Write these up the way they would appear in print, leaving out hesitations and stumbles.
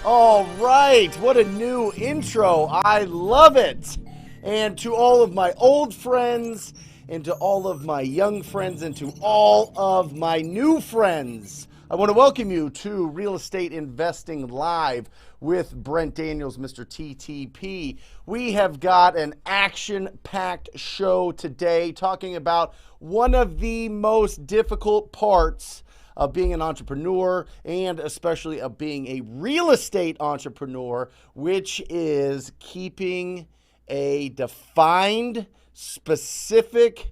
All right, what a new intro. I love it. And to all of my old friends, and to all of my young friends, and to all of my new friends, I want to welcome you to Real Estate Investing Live with Brent Daniels, Mr. TTP. We have got an action-packed show today talking about one of the most difficult parts of being an entrepreneur, and especially of being a real estate entrepreneur, which is keeping a defined, specific,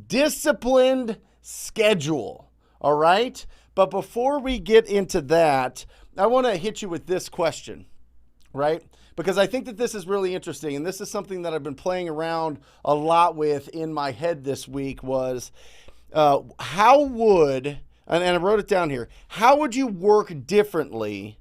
disciplined schedule. All right? But before we get into that, I want to hit you with this question, right? Because I think that this is really interesting, and this is something that I've been playing around a lot with in my head this week was, how would... And I wrote it down here. How would you work differently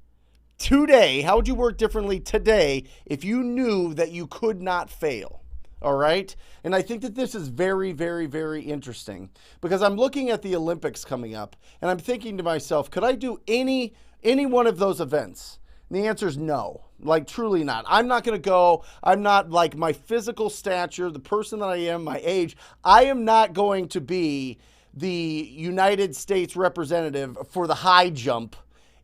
today? How would you work differently today if you knew that you could not fail? All right. And I think that this is very, very, very interesting because I'm looking at the Olympics coming up and I'm thinking to myself, could I do any one of those events? And the answer is no, like truly not. I'm not going to go. I'm not like my physical stature, the person that I am, my age. I am not going to be the United States representative for the high jump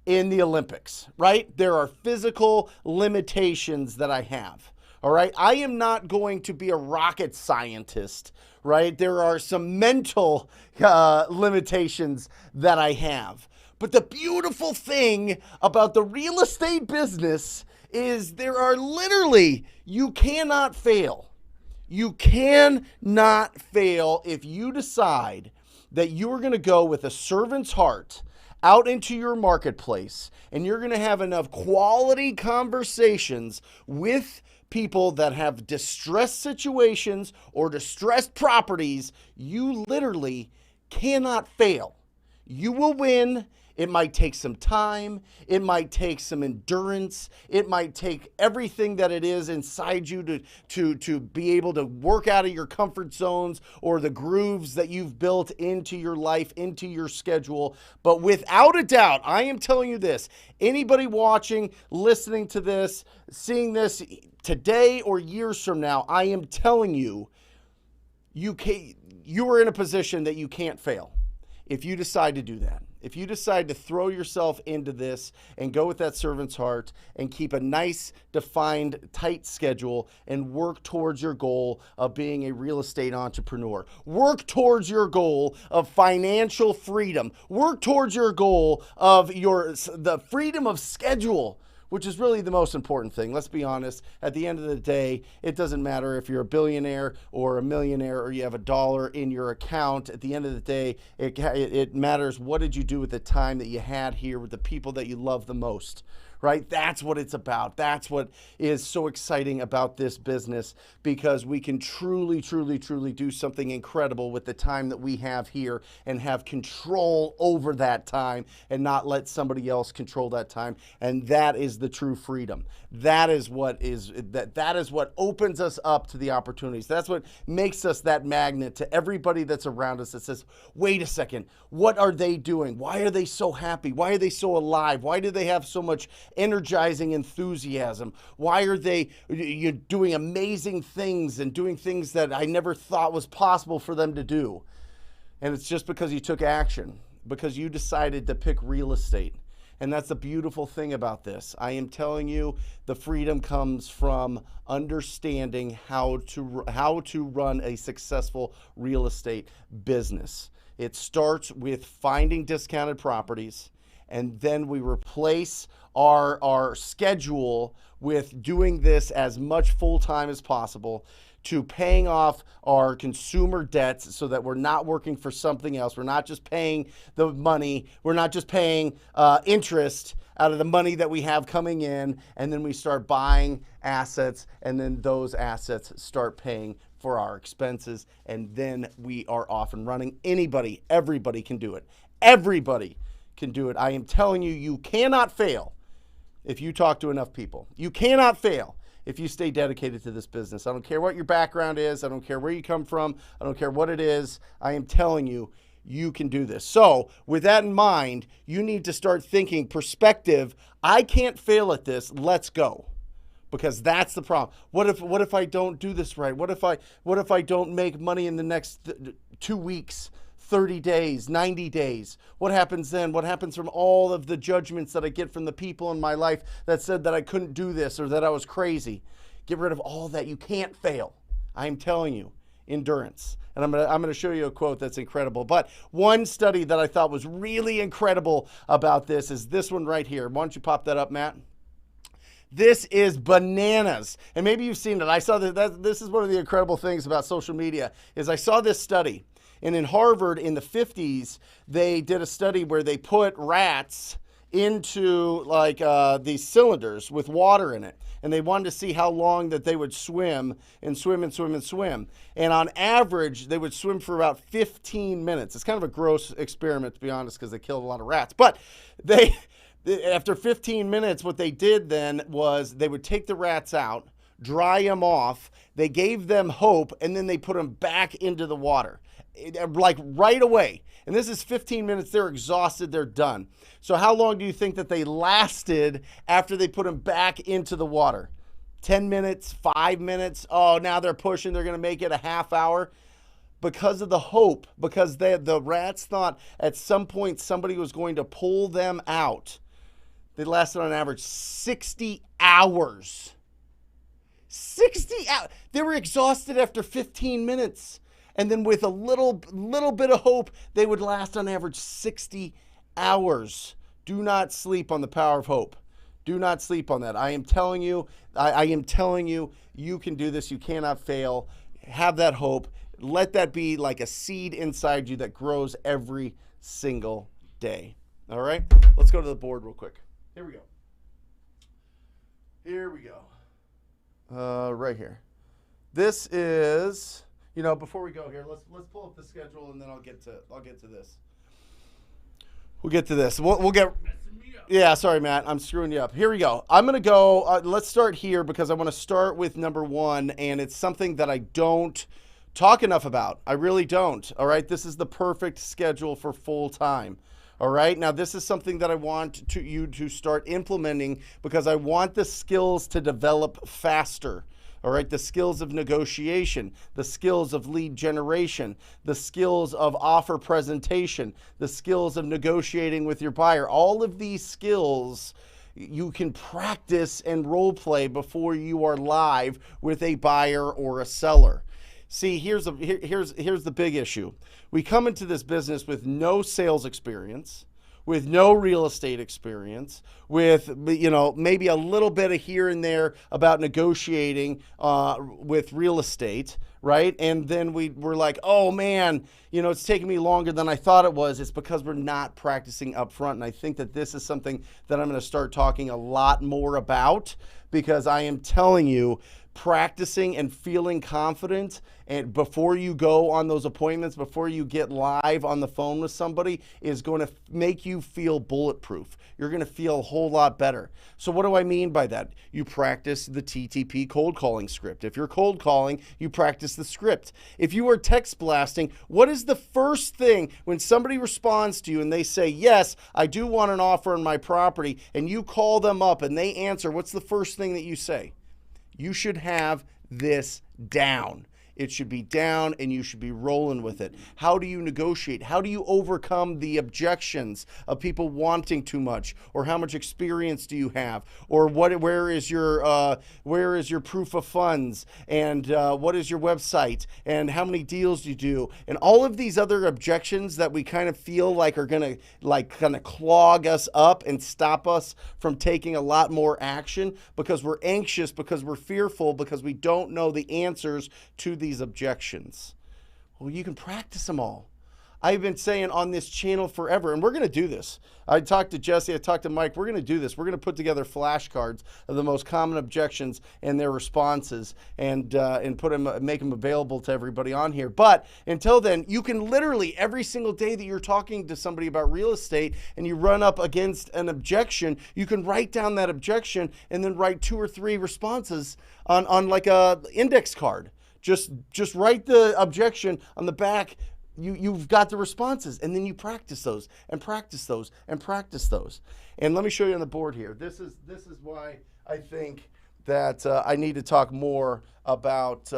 in the Olympics, right? There are physical limitations that I have, all right? I am not going to be a rocket scientist, right? There are some mental limitations that I have. But the beautiful thing about the real estate business is there are literally, you cannot fail. You cannot fail if you decide that you are going to go with a servant's heart out into your marketplace and you're going to have enough quality conversations with people that have distressed situations or distressed properties. You literally cannot fail. You will win. It might take some time. It might take some endurance. It might take everything that it is inside you to be able to work out of your comfort zones or the grooves that you've built into your life, into your schedule. But without a doubt, I am telling you this, anybody watching, listening to this, seeing this today or years from now, I am telling you, you are in a position that you can't fail if you decide to do that. If you decide to throw yourself into this and go with that servant's heart and keep a nice, defined, tight schedule and work towards your goal of being a real estate entrepreneur, work towards your goal of financial freedom, work towards your goal of the freedom of schedule, which is really the most important thing. Let's be honest. At the end of the day, it doesn't matter if you're a billionaire or a millionaire or you have $1 in your account. At the end of the day, it matters what did you do with the time that you had here with the people that you love the most, right? That's what it's about. That's what is so exciting about this business because we can truly, truly, truly do something incredible with the time that we have here and have control over that time and not let somebody else control that time. And that is the true freedom. That is what opens us up to the opportunities. That's what makes us that magnet to everybody that's around us that says, wait a second, what are they doing? Why are they so happy? Why are they so alive? Why do they have so much energizing enthusiasm? Why are they doing amazing things and doing things that I never thought was possible for them to do? And it's just because you took action, because you decided to pick real estate. And that's the beautiful thing about this. I am telling you, the freedom comes from understanding how to run a successful real estate business. It starts with finding discounted properties, and then we replace our schedule with doing this as much full-time as possible to paying off our consumer debts so that we're not working for something else. We're not just paying the money. We're not just paying interest out of the money that we have coming in, and then we start buying assets, and then those assets start paying for our expenses, and then we are off and running. Everybody can do it. Everybody can do it. I am telling you, you cannot fail if you talk to enough people. You cannot fail if you stay dedicated to this business. I don't care what your background is. I don't care where you come from. I don't care what it is. I am telling you, you can do this. So with that in mind, you need to start thinking perspective. I can't fail at this. Let's go. Because that's the problem. What if I don't do this right? What if I don't make money in the next 2 weeks, 30 days, 90 days? What happens then? What happens from all of the judgments that I get from the people in my life that said that I couldn't do this or that I was crazy? Get rid of all that. You can't fail. I'm telling you, endurance. And I'm gonna show you a quote that's incredible. But one study that I thought was really incredible about this is this one right here. Why don't you pop that up, Matt? This is bananas. And maybe you've seen it. I saw that this is one of the incredible things about social media is I saw this study. And in Harvard in the 50s, they did a study where they put rats into like these cylinders with water in it. And they wanted to see how long that they would swim and swim and swim and swim. And on average, they would swim for about 15 minutes. It's kind of a gross experiment, to be honest, because they killed a lot of rats. But after 15 minutes, what they did then was they would take the rats out, dry them off, they gave them hope, and then they put them back into the water, like right away. And this is 15 minutes. They're exhausted. They're done. So how long do you think that they lasted after they put them back into the water? 10 minutes, 5 minutes? Oh, now they're pushing. They're going to make it a half hour. Because of the hope, because the rats thought at some point somebody was going to pull them out. They lasted on average 60 hours. 60 hours. They were exhausted after 15 minutes. And then with a little bit of hope, they would last on average 60 hours. Do not sleep on the power of hope. Do not sleep on that. I am telling you, you can do this. You cannot fail. Have that hope. Let that be like a seed inside you that grows every single day. All right? Let's go to the board real quick. Here we go. Right here. This is, before we go here, let's pull up the schedule and then I'll get to this. We'll get to this. We'll get. Yeah, sorry, Matt. I'm screwing you up. Here we go. I'm going to go. Let's start here because I want to start with number 1, and it's something that I don't talk enough about. I really don't. All right. This is the perfect schedule for full time. All right. Now, this is something that I want you to start implementing because I want the skills to develop faster. All right. The skills of negotiation, the skills of lead generation, the skills of offer presentation, the skills of negotiating with your buyer. All of these skills you can practice and role play before you are live with a buyer or a seller. See, here's the big issue. We come into this business with no sales experience, with no real estate experience, with maybe a little bit of here and there about negotiating with real estate, right? And then we're like, oh man, it's taking me longer than I thought it was. It's because we're not practicing up front. And I think that this is something that I'm going to start talking a lot more about because I am telling you, practicing and feeling confident and before you go on those appointments, before you get live on the phone with somebody is going to make you feel bulletproof. You're going to feel a whole lot better. So what do I mean by that? You practice the TTP cold calling script. If you're cold calling, you practice the script. If you are text blasting, what is the first thing when somebody responds to you and they say, yes, I do want an offer on my property, and you call them up and they answer, what's the first thing that you say? You should have this down. It should be down and you should be rolling with it. How do you negotiate? How do you overcome the objections of people wanting too much? Or how much experience do you have? Or where is your proof of funds? And what is your website? And how many deals do you do? And all of these other objections that we kind of feel like are gonna kind of clog us up and stop us from taking a lot more action because we're anxious, because we're fearful, because we don't know the answers to these objections. Well, you can practice them all. I've been saying on this channel forever, and we're going to do this. I talked to Jesse, I talked to Mike. We're going to do this. We're going to put together flashcards of the most common objections and their responses, and make them available to everybody on here. But until then, you can literally every single day that you're talking to somebody about real estate and you run up against an objection, you can write down that objection and then write 2 or 3 responses on like a index card. Just write the objection on the back, you've got the responses, and then you practice those and practice those and practice those. And let me show you on the board here. This is why I think that I need to talk more about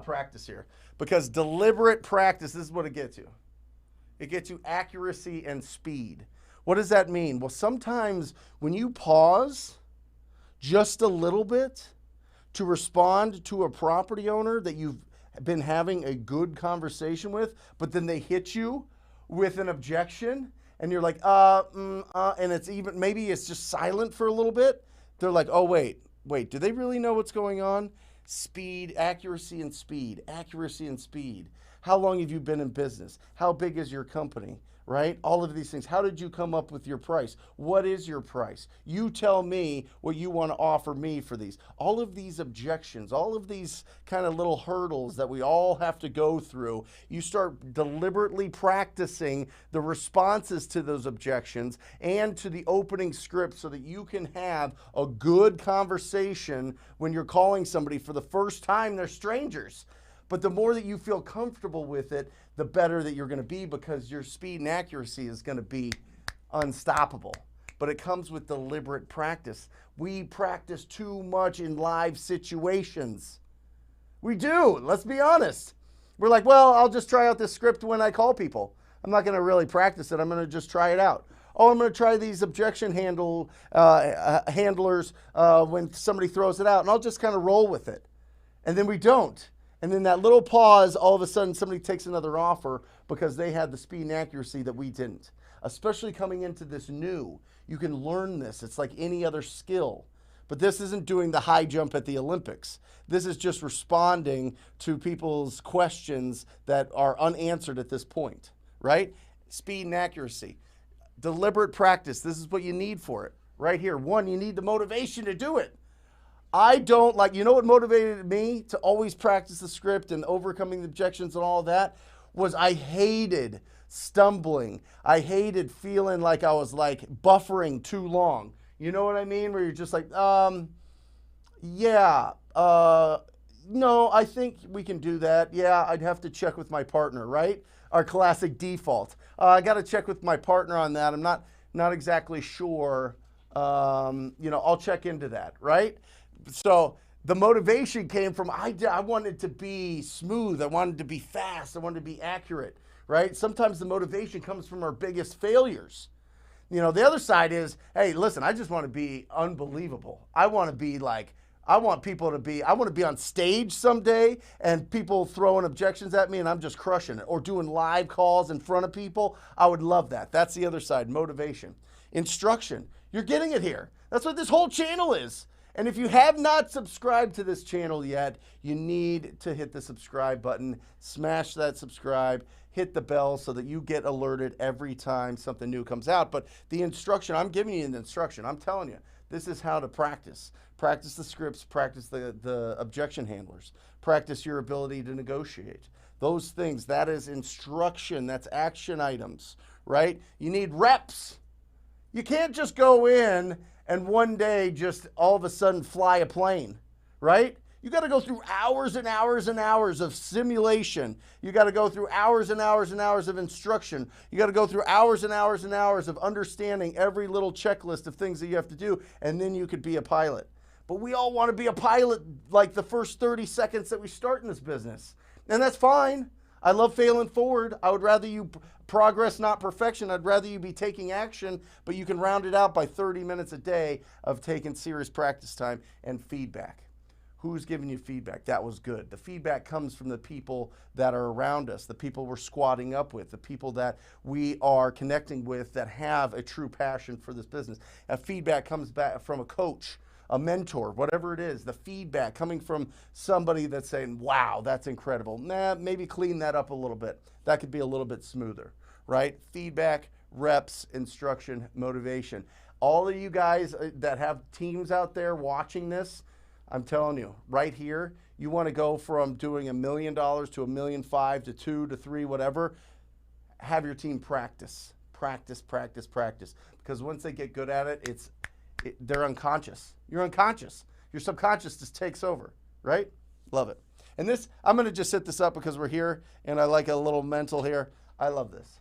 practice here, because deliberate practice, this is what it gets you. It gets you accuracy and speed. What does that mean? Well, sometimes when you pause just a little bit to respond to a property owner that you've been having a good conversation with, but then they hit you with an objection, and you're like, and it's even, maybe it's just silent for a little bit. They're like, oh, wait, do they really know what's going on? Speed, accuracy, and speed, accuracy and speed. How long have you been in business? How big is your company, right? All of these things. How did you come up with your price? What is your price? You tell me what you want to offer me for these. All of these objections, all of these kind of little hurdles that we all have to go through, you start deliberately practicing the responses to those objections and to the opening script so that you can have a good conversation when you're calling somebody for the first time. They're strangers. But the more that you feel comfortable with it, the better that you're going to be, because your speed and accuracy is going to be unstoppable. But it comes with deliberate practice. We practice too much in live situations. We do. Let's be honest. We're like, well, I'll just try out this script when I call people. I'm not going to really practice it. I'm going to just try it out. Oh, I'm going to try these objection handlers when somebody throws it out, and I'll just kind of roll with it. And then we don't. And then that little pause, all of a sudden somebody takes another offer because they had the speed and accuracy that we didn't. Especially coming into this new, you can learn this. It's like any other skill. But this isn't doing the high jump at the Olympics. This is just responding to people's questions that are unanswered at this point, right? Speed and accuracy. Deliberate practice. This is what you need for it. Right here. One, you need the motivation to do it. I don't like, you know what motivated me to always practice the script and overcoming the objections and all that was I hated stumbling. I hated feeling like I was like buffering too long. You know what I mean? Where you're just like, no, I think we can do that. Yeah, I'd have to check with my partner, right? Our classic default. I got to check with my partner on that. I'm not exactly sure. I'll check into that, right? So the motivation came from, I wanted to be smooth. I wanted to be fast. I wanted to be accurate, right? Sometimes the motivation comes from our biggest failures. The other side is, hey, listen, I just want to be unbelievable. I want to be like, I want to be on stage someday and people throwing objections at me and I'm just crushing it, or doing live calls in front of people. I would love that. That's the other side, motivation. Instruction. You're getting it here. That's what this whole channel is. And if you have not subscribed to this channel yet, you need to hit the subscribe button, smash that subscribe, hit the bell so that you get alerted every time something new comes out. But the instruction, I'm giving you the instruction. I'm telling you, this is how to practice. Practice the scripts, practice the objection handlers, practice your ability to negotiate. Those things, that is instruction, that's action items, right? You need reps. You can't just go in and one day just all of a sudden fly a plane, right? You got to go through hours and hours and hours of simulation. You got to go through hours and hours and hours of instruction. You got to go through hours and hours and hours of understanding every little checklist of things that you have to do, and then you could be a pilot. But we all want to be a pilot like the first 30 seconds that we start in this business. And that's fine. I love failing forward. I would rather you progress, not perfection. I'd rather you be taking action, but you can round it out by 30 minutes a day of taking serious practice time and feedback. Who's giving you feedback? That was good. The feedback comes from the people that are around us, the people we're squatting up with, the people that we are connecting with that have a true passion for this business. Feedback comes back from a coach, a mentor, whatever it is, the feedback coming from somebody that's saying, wow, that's incredible. Nah, maybe clean that up a little bit. That could be a little bit smoother, right? Feedback, reps, instruction, motivation. All of you guys that have teams out there watching this, I'm telling you, right here, you want to go from doing $1 million to $1.5 million to $2 to $3, whatever. Have your team practice, practice, practice, practice. Because once they get good at it, they're unconscious. You're unconscious. Your subconscious just takes over, right? Love it. And this, I'm going to just set this up because we're here and I like a little mental here. I love this.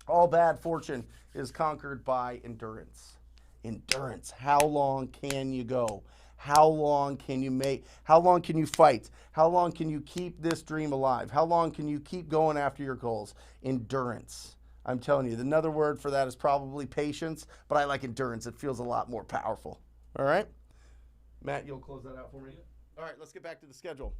All bad fortune is conquered by endurance. Endurance. How long can you go? How long can you how long can you fight? How long can you keep this dream alive? How long can you keep going after your goals? Endurance. I'm telling you, another word for that is probably patience, but I like endurance. It feels a lot more powerful. All right? Matt, you'll close that out for me? All right, let's get back to the schedule.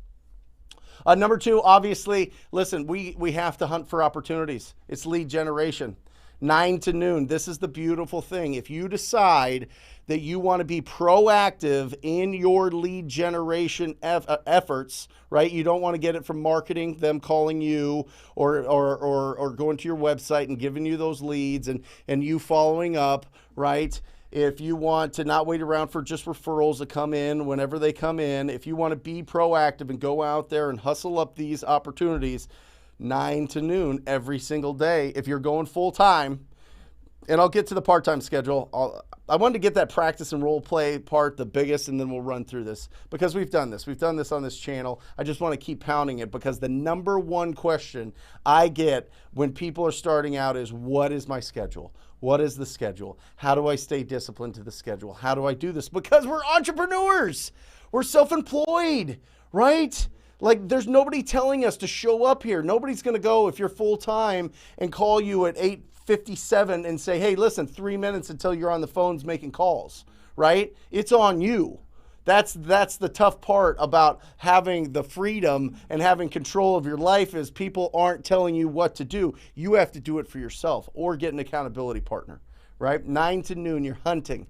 Number 2, obviously, listen, we have to hunt for opportunities. It's lead generation. 9 to noon. This is the beautiful thing. If you decide that you want to be proactive in your lead generation efforts, right? You don't want to get it from marketing, them calling you or going to your website and giving you those leads and you following up, right? If you want to not wait around for just referrals to come in whenever they come in, if you want to be proactive and go out there and hustle up these opportunities, 9 to noon every single day. If you're going full time, and I'll get to the part-time schedule. I wanted to get that practice and role play part the biggest, and then we'll run through this because we've done this. We've done this on this channel. I just want to keep pounding it because the number one question I get when people are starting out is, what is my schedule? What is the schedule? How do I stay disciplined to the schedule? How do I do this? Because we're entrepreneurs. We're self-employed, right? Like, there's nobody telling us to show up here. Nobody's going to go, if you're full-time, and call you at 8:57 and say, hey, listen, 3 minutes until you're on the phones making calls, right? It's on you. That's the tough part about having the freedom and having control of your life is people aren't telling you what to do. You have to do it for yourself or get an accountability partner, right? 9 to noon, you're hunting.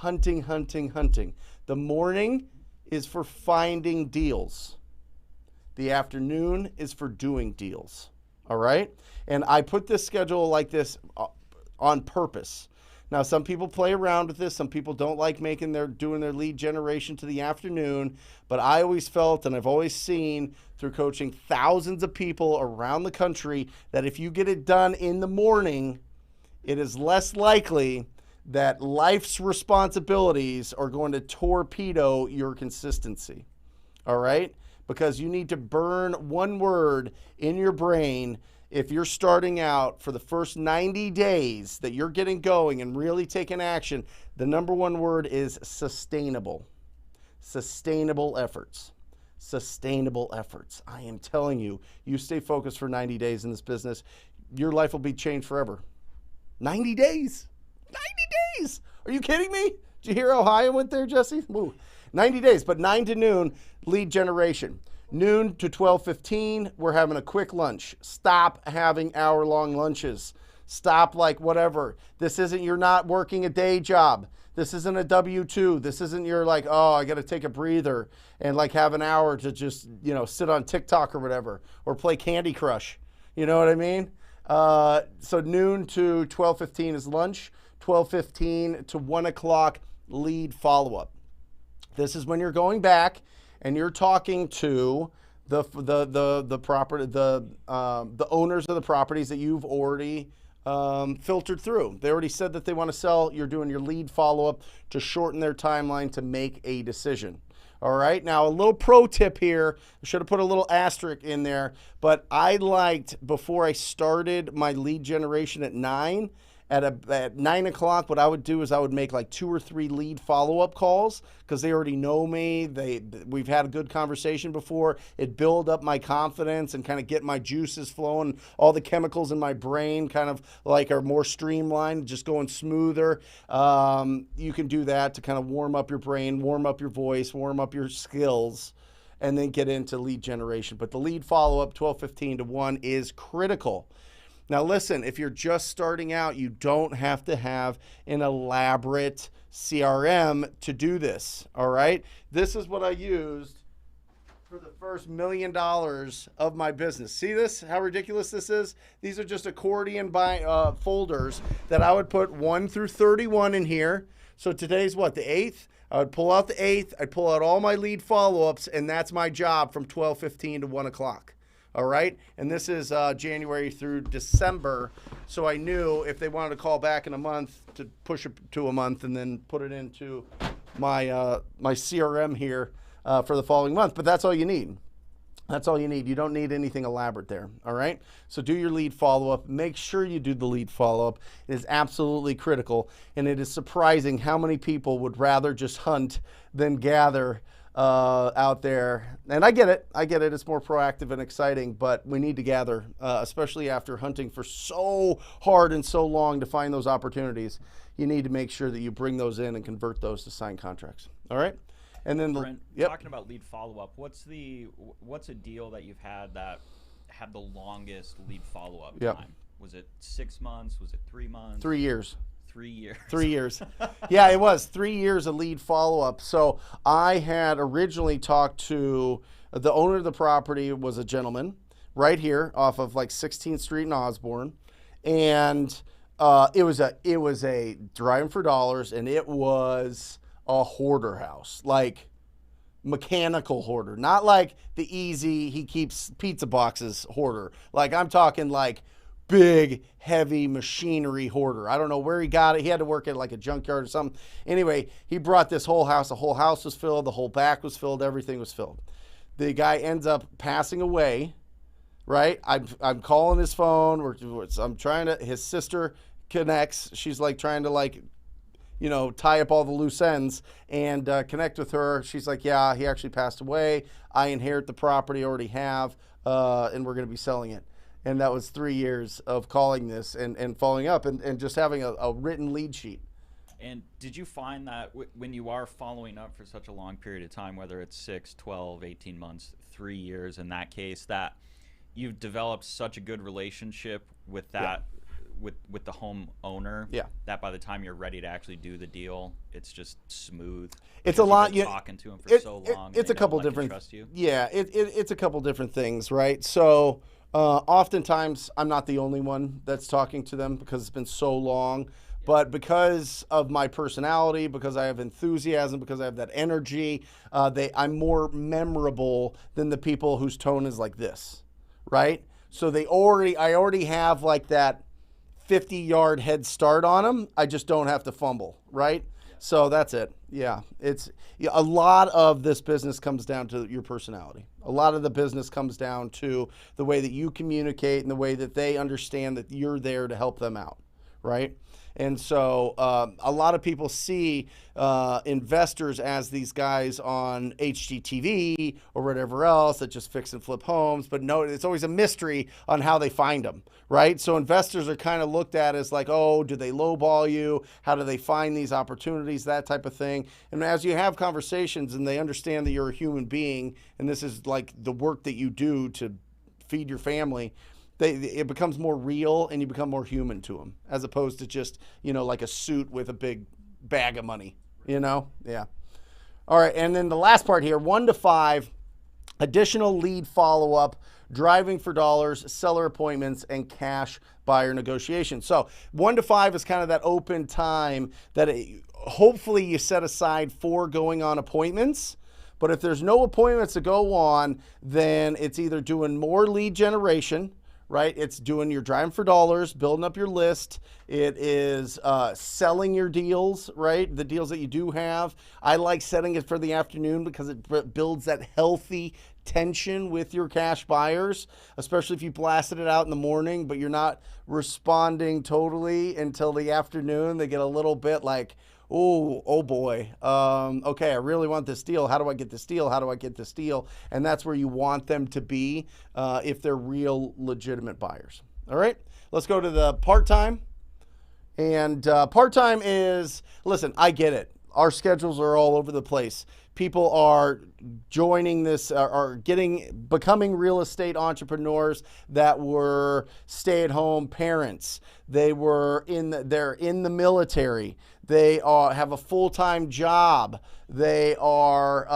The morning is for finding deals. The afternoon is for doing deals, all right? And I put this schedule like this on purpose. Now, some people play around with this. Some people don't like doing their lead generation to the afternoon. But I always felt, and I've always seen through coaching thousands of people around the country, that if you get it done in the morning, it is less likely that life's responsibilities are going to torpedo your consistency, all right? Because you need to burn one word in your brain if you're starting out for the first 90 days that you're getting going and really taking action. The number one word is sustainable. Sustainable efforts. Sustainable efforts. I am telling you, you stay focused for 90 days in this business, your life will be changed forever. 90 days. 90 days. Are you kidding me? Did you hear how high I went there, Jesse? Woo. 90 days, but 9 to noon, lead generation. Noon to 12:15, we're having a quick lunch. Stop having hour-long lunches. Stop like whatever. You're not working a day job. This isn't a W-2. This isn't your like, oh, I got to take a breather and like have an hour to just, sit on TikTok or whatever, or play Candy Crush. You know what I mean? So noon to 12:15 is lunch. 12:15 to 1 o'clock, lead follow-up. This is when you're going back and you're talking to the owners of the properties that you've already filtered through. They already said that they want to sell. You're doing your lead follow-up to shorten their timeline to make a decision. All right. Now, a little pro tip here. I should have put a little asterisk in there, but I liked, before I started my lead generation at 9, at 9 o'clock, what I would do is I would make like 2 or 3 lead follow-up calls because they already know me. We've had a good conversation before. It build up my confidence and kind of get my juices flowing. All the chemicals in my brain kind of like are more streamlined, just going smoother. You can do that to kind of warm up your brain, warm up your voice, warm up your skills, and then get into lead generation. But the lead follow-up, 12:15 to 1, is critical. Now listen, if you're just starting out, you don't have to have an elaborate CRM to do this, all right? This is what I used for the first $1 million of my business. See this, how ridiculous this is? These are just accordion folders that I would put 1 through 31 in here. So today's what, the 8th? I would pull out the 8th, I'd pull out all my lead follow-ups, and that's my job from 12:15 to 1 o'clock. All right, and this is January through December, so I knew if they wanted to call back in a month to push it to a month and then put it into my my CRM here for the following month. But that's all you need. That's all you need. You don't need anything elaborate there, all right? So do your lead follow-up. Make sure you do the lead follow-up. It is absolutely critical, and it is surprising how many people would rather just hunt than gather out there. And I get it. It's more proactive and exciting, but we need to gather, especially after hunting for so hard and so long to find those opportunities. You need to make sure that you bring those in and convert those to signed contracts, all right? And then Brent, talking about lead follow-up, what's a deal that you've had that had the longest lead follow-up time? Was it 6 months? Was it 3 months? 3 years. 3 years. 3 years. Yeah, it was 3 years of lead follow-up. So I had originally talked to the owner of the property, was a gentleman right here off of like 16th Street in Osborne, and it was a driving for dollars, and it was a hoarder house, like mechanical hoarder, not like the easy he keeps pizza boxes hoarder. Like I'm talking like big heavy machinery hoarder. I don't know where he got it. He had to work at like a junkyard or something. Anyway, he brought this whole house. The whole house was filled. The whole back was filled. Everything was filled. The guy ends up passing away, right? I'm calling his phone. I'm trying to, his sister connects. She's like trying to like, you know, tie up all the loose ends and connect with her. She's like, yeah, he actually passed away. I inherit the property, already have, and we're going to be selling it. And that was 3 years of calling this and following up and just having a written lead sheet. And did you find that when you are following up for such a long period of time, whether it's 6, 12, 18 months, 3 years in that case, that you've developed such a good relationship with that, with the home owner, that by the time you're ready to actually do the deal, it's just smooth? It's a lot. You've been talking to him for so long. It's a couple different. Trust you. Yeah, it's a couple different things, right? So oftentimes I'm not the only one that's talking to them because it's been so long. But because of my personality, because I have enthusiasm, because I have that energy, I'm more memorable than the people whose tone is like this, right? So I already have like that 50-yard head start on them. I just don't have to fumble, right? So that's it. Yeah, a lot of this business comes down to your personality. A lot of the business comes down to the way that you communicate and the way that they understand that you're there to help them out, right? And so a lot of people see investors as these guys on HGTV or whatever else that just fix and flip homes, but no, it's always a mystery on how they find them, right? So investors are kind of looked at as like, oh, do they lowball you? How do they find these opportunities? That type of thing. And as you have conversations and they understand that you're a human being and this is like the work that you do to feed your family, it becomes more real and you become more human to them as opposed to just, you know, like a suit with a big bag of money, you know? Yeah. All right. And then the last part here, 1 to 5, additional lead follow-up, driving for dollars, seller appointments, and cash buyer negotiations. So 1 to 5 is kind of that open time that hopefully you set aside for going on appointments. But if there's no appointments to go on, then it's either doing more lead generation, right? It's doing your driving for dollars, building up your list. It is selling your deals, right? The deals that you do have. I like setting it for the afternoon because it builds that healthy tension with your cash buyers, especially if you blasted it out in the morning, but you're not responding totally until the afternoon. They get a little bit like, oh boy, okay, I really want this deal. How do I get this deal? How do I get this deal? And that's where you want them to be if they're real legitimate buyers. All right, let's go to the part-time. And part-time is, listen, I get it. Our schedules are all over the place. People are joining this, becoming real estate entrepreneurs that were stay-at-home parents. They're in the military. They have a full-time job. They are,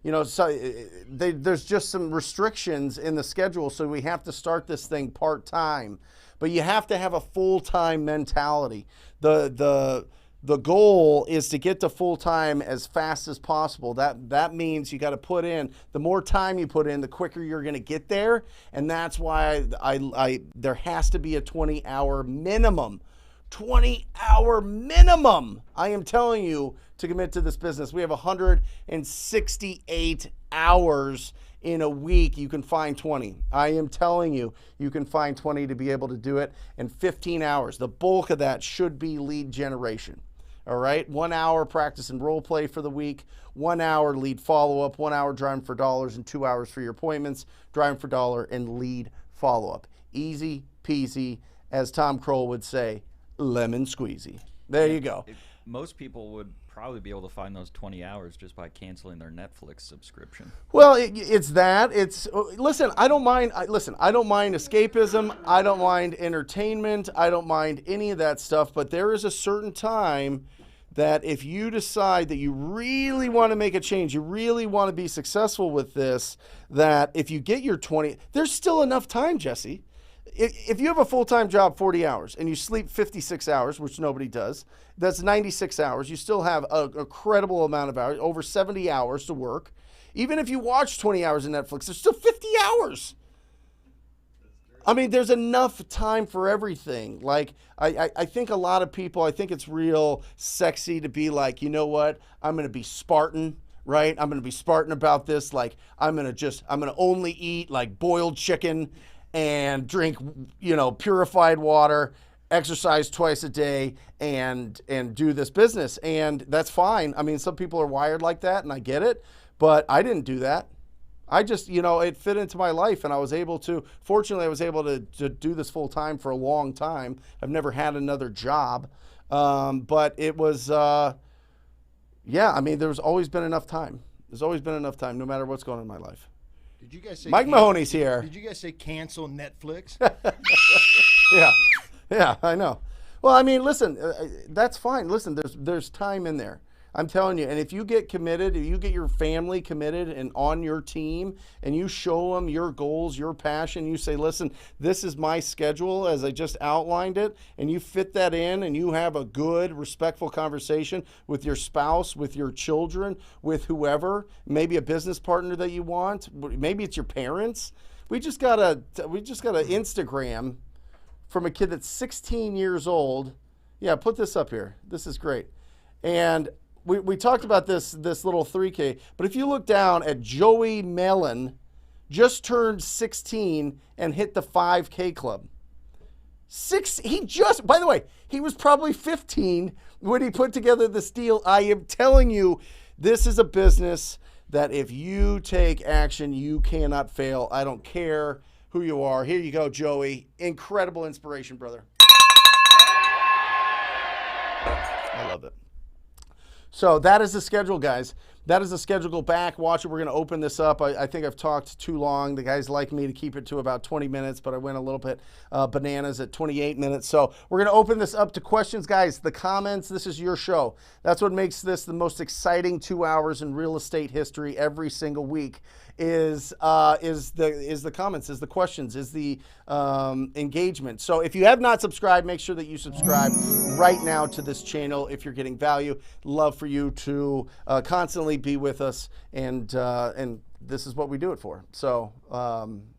there's just some restrictions in the schedule, so we have to start this thing part-time. But you have to have a full-time mentality. The goal is to get to full-time as fast as possible. That means you got to put in, the more time you put in, the quicker you're going to get there. And that's why there has to be a 20-hour minimum. 20-hour minimum, I am telling you, to commit to this business. We have 168 hours in a week, you can find 20. I am telling you, you can find 20 to be able to do it. And 15 hours, the bulk of that should be lead generation. All right, 1 hour practice and role play for the week, 1 hour lead follow-up, 1 hour driving for dollars, and 2 hours for your appointments, driving for dollar, and lead follow-up. Easy peasy, as Tom Kroll would say, lemon squeezy. There you go. Most people would probably be able to find those 20 hours just by canceling their Netflix subscription. Well, it's that. Listen, I don't mind. I don't mind escapism. I don't mind entertainment. I don't mind any of that stuff. But there is a certain time that if you decide that you really want to make a change, you really want to be successful with this, that if you get your 20, there's still enough time, Jesse. If you have a full-time job, 40 hours, and you sleep 56 hours, which nobody does, that's 96 hours. You still have a credible amount of hours, over 70 hours to work. Even if you watch 20 hours of Netflix, there's still 50 hours. I mean, there's enough time for everything. Like, I think a lot of people, I think it's real sexy to be like, you know what, I'm going to be Spartan, right? I'm going to be Spartan about this. Like, I'm going to only eat like boiled chicken and drink, purified water, exercise twice a day, and do this business. And that's fine. I mean, some people are wired like that, and I get it, but I didn't do that. I just, it fit into my life, and fortunately, I was able to do this full time for a long time. I've never had another job. But it was, there's always been enough time. There's always been enough time, no matter what's going on in my life. Did you guys say Mike Mahoney's here? Did you guys say cancel Netflix? Yeah, I know. Well, I mean, listen, that's fine. Listen, there's time in there. I'm telling you, and if you get committed, if you get your family committed and on your team, and you show them your goals, your passion, you say, listen, this is my schedule as I just outlined it, and you fit that in, and you have a good, respectful conversation with your spouse, with your children, with whoever, maybe a business partner that you want, maybe it's your parents. We just got a Instagram from a kid that's 16 years old. Yeah, put this up here. This is great. And we talked about this little 3K, but if you look down at Joey Mellon, just turned 16 and hit the 5K club. By the way, he was probably 15 when he put together this deal. I am telling you, this is a business that if you take action, you cannot fail. I don't care who you are. Here you go, Joey. Incredible inspiration, brother. I love it. So that is the schedule, guys. That is the schedule. Go back, watch it. We're going to open this up. I think I've talked too long. The guys like me to keep it to about 20 minutes, but I went a little bit bananas at 28 minutes. So we're going to open this up to questions, guys. The comments, this is your show. That's what makes this the most exciting 2 hours in real estate history every single week. Is the comments, is the questions, is the engagement. So if you have not subscribed, make sure that you subscribe right now to this channel if you're getting value. Love for you to constantly be with us, and this is what we do it for. So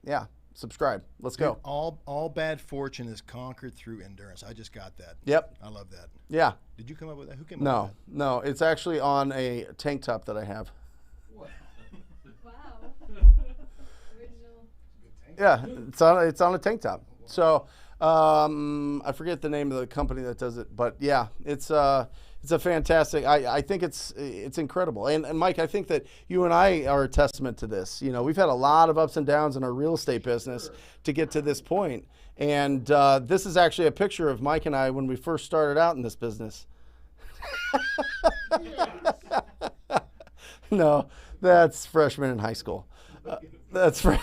yeah, subscribe. Let's go. Dude, all bad fortune is conquered through endurance. I just got that. Yep. I love that. Yeah. Did you come up with that? Who came up with that? No, it's actually on a tank top that I have. Yeah, it's on a tank top. So I forget the name of the company that does it, but yeah, it's a fantastic. I think it's incredible. And Mike, I think that you and I are a testament to this. We've had a lot of ups and downs in our real estate business to get to this point. And this is actually a picture of Mike and I when we first started out in this business. No, that's freshman in high school. Those are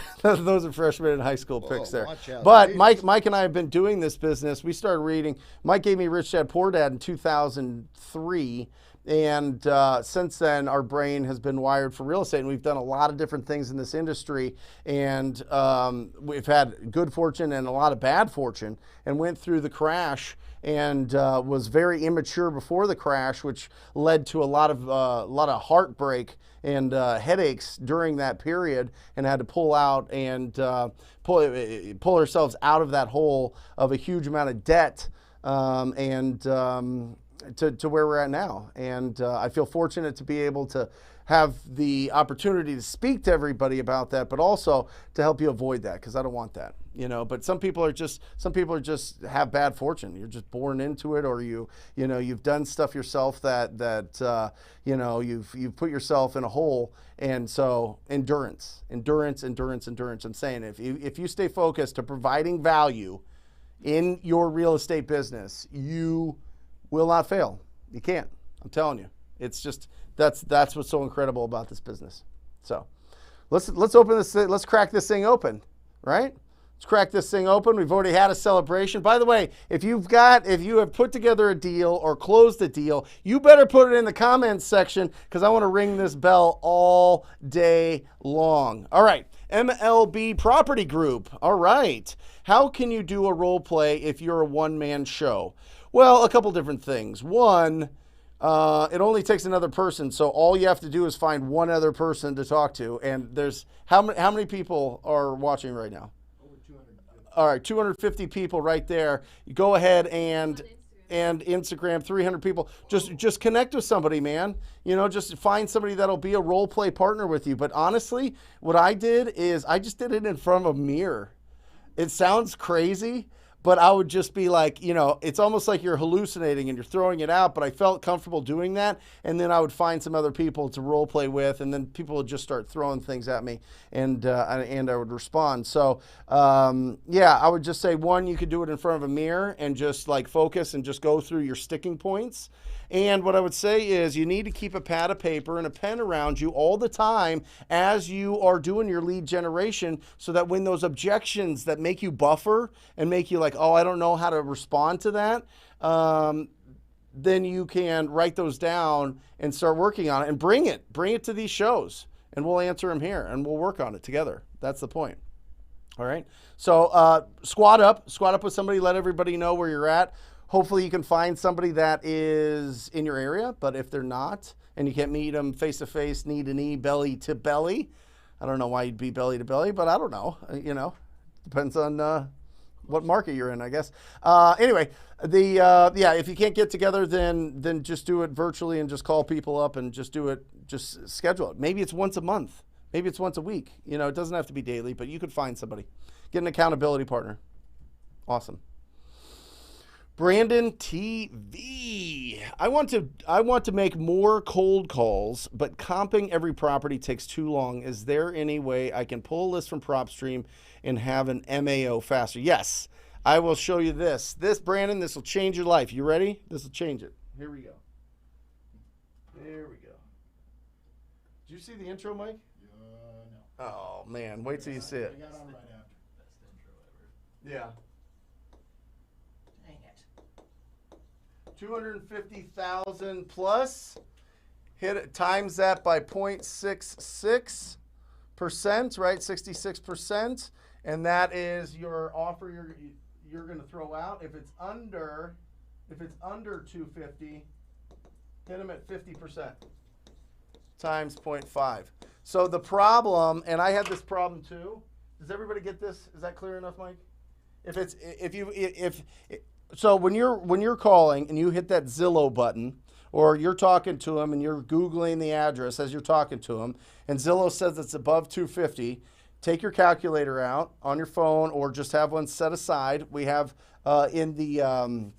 freshmen in high school picks there. But Mike and I have been doing this business. We started reading. Mike gave me Rich Dad Poor Dad in 2003. And since then, our brain has been wired for real estate, and we've done a lot of different things in this industry. And we've had good fortune and a lot of bad fortune, and went through the crash and was very immature before the crash, which led to a lot of heartbreak and headaches during that period, and had to pull out and pull ourselves out of that hole of a huge amount of debt to where we're at now. And I feel fortunate to be able to have the opportunity to speak to everybody about that, but also to help you avoid that, because I don't want that, you know. But some people are just have bad fortune. You're just born into it, or you've done stuff yourself that you've put yourself in a hole. And so endurance. I'm saying if you stay focused to providing value in your real estate business, you will not fail. You can't. I'm telling you. It's just that's what's so incredible about this business. So let's open this. Let's crack this thing open, right? Let's crack this thing open. We've already had a celebration. By the way, if you have put together a deal or closed a deal, you better put it in the comments section, because I want to ring this bell all day long. All right. MLB Property Group. All right. How can you do a role play if you're a one-man show? Well, a couple different things. One, it only takes another person, so all you have to do is find one other person to talk to. And there's how many people are watching right now? Over 250. All right, 250 people right there. You go ahead and Instagram 300 people. Just connect with somebody, man. You know, just find somebody that'll be a role play partner with you. But honestly, what I did is I just did it in front of a mirror. It sounds crazy, but I would just be like, you know, it's almost like you're hallucinating and you're throwing it out, but I felt comfortable doing that. And then I would find some other people to role play with, and then people would just start throwing things at me, and I would respond. So, yeah, I would just say, one, you could do it in front of a mirror and just like focus and just go through your sticking points. And what I would say is you need to keep a pad of paper and a pen around you all the time as you are doing your lead generation, so that when those objections that make you buffer and make you like, oh, I don't know how to respond to that, then you can write those down and start working on it and bring it to these shows, and we'll answer them here and we'll work on it together. That's the point. All right. So squat up with somebody, let everybody know where you're at. Hopefully you can find somebody that is in your area, but if they're not and you can't meet them face to face, knee to knee, belly to belly, I don't know why you'd be belly to belly, but I don't know, you know, depends on what market you're in, I guess. Anyway, yeah, if you can't get together, then just do it virtually and just call people up and just do it, just schedule it. Maybe it's once a month, maybe it's once a week, you know, it doesn't have to be daily, but you could find somebody. Get an accountability partner. Awesome. Brandon TV. I want to make more cold calls, but comping every property takes too long. Is there any way I can pull a list from PropStream and have an MAO faster? Yes, I will show you this. Brandon, this will change your life. You ready? This will change it. Here we go. There we go. Did you see the intro, Mike? No. Oh, man. Wait till you see it. I got on right after. Best intro ever. Yeah. 250,000 plus. Hit it, times that by 0.66%, right? 66%, and that is your offer you're going to throw out. If it's under 250, hit them at 50%. Times 0.5. So the problem, and I had this problem too. Does everybody get this? Is that clear enough, Mike? So when you're calling and you hit that Zillow button, or you're talking to them and you're Googling the address as you're talking to them, and Zillow says it's above 250, take your calculator out on your phone or just have one set aside. We have in the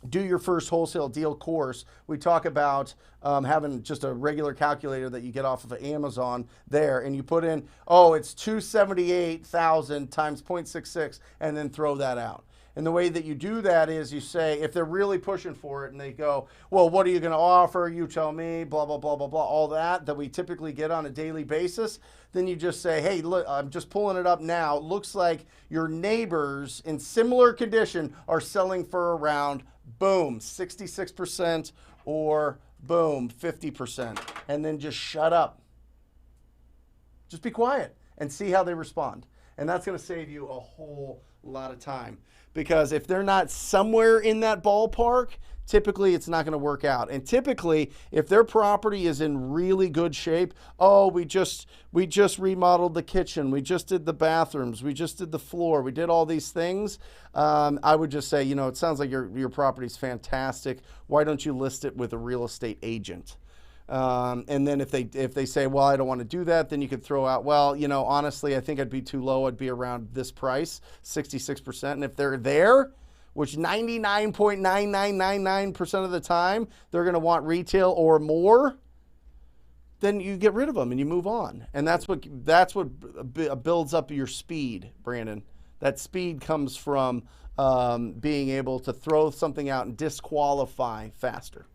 Do Your First Wholesale Deal course, we talk about having just a regular calculator that you get off of Amazon there, and you put in, oh, it's 278,000 times 0.66, and then throw that out. And the way that you do that is you say, if they're really pushing for it and they go, well, what are you going to offer? You tell me, blah, blah, blah, blah, blah, all that we typically get on a daily basis. Then you just say, hey, look, I'm just pulling it up now. It looks like your neighbors in similar condition are selling for around, boom, 66% or boom, 50%. And then just shut up. Just be quiet and see how they respond. And that's going to save you a whole a lot of time. Because if they're not somewhere in that ballpark, typically it's not going to work out. And typically, if their property is in really good shape, oh, we just remodeled the kitchen, we just did the bathrooms, we just did the floor, we did all these things, I would just say, it sounds like your property's fantastic. Why don't you list it with a real estate agent? And then if they say, well, I don't want to do that, then you could throw out, well, honestly, I think I'd be too low. I'd be around this price, 66%. And if they're there, which 99.9999% of the time, they're going to want retail or more, then you get rid of them and you move on. And that's what builds up your speed, Brandon. That speed comes from being able to throw something out and disqualify faster.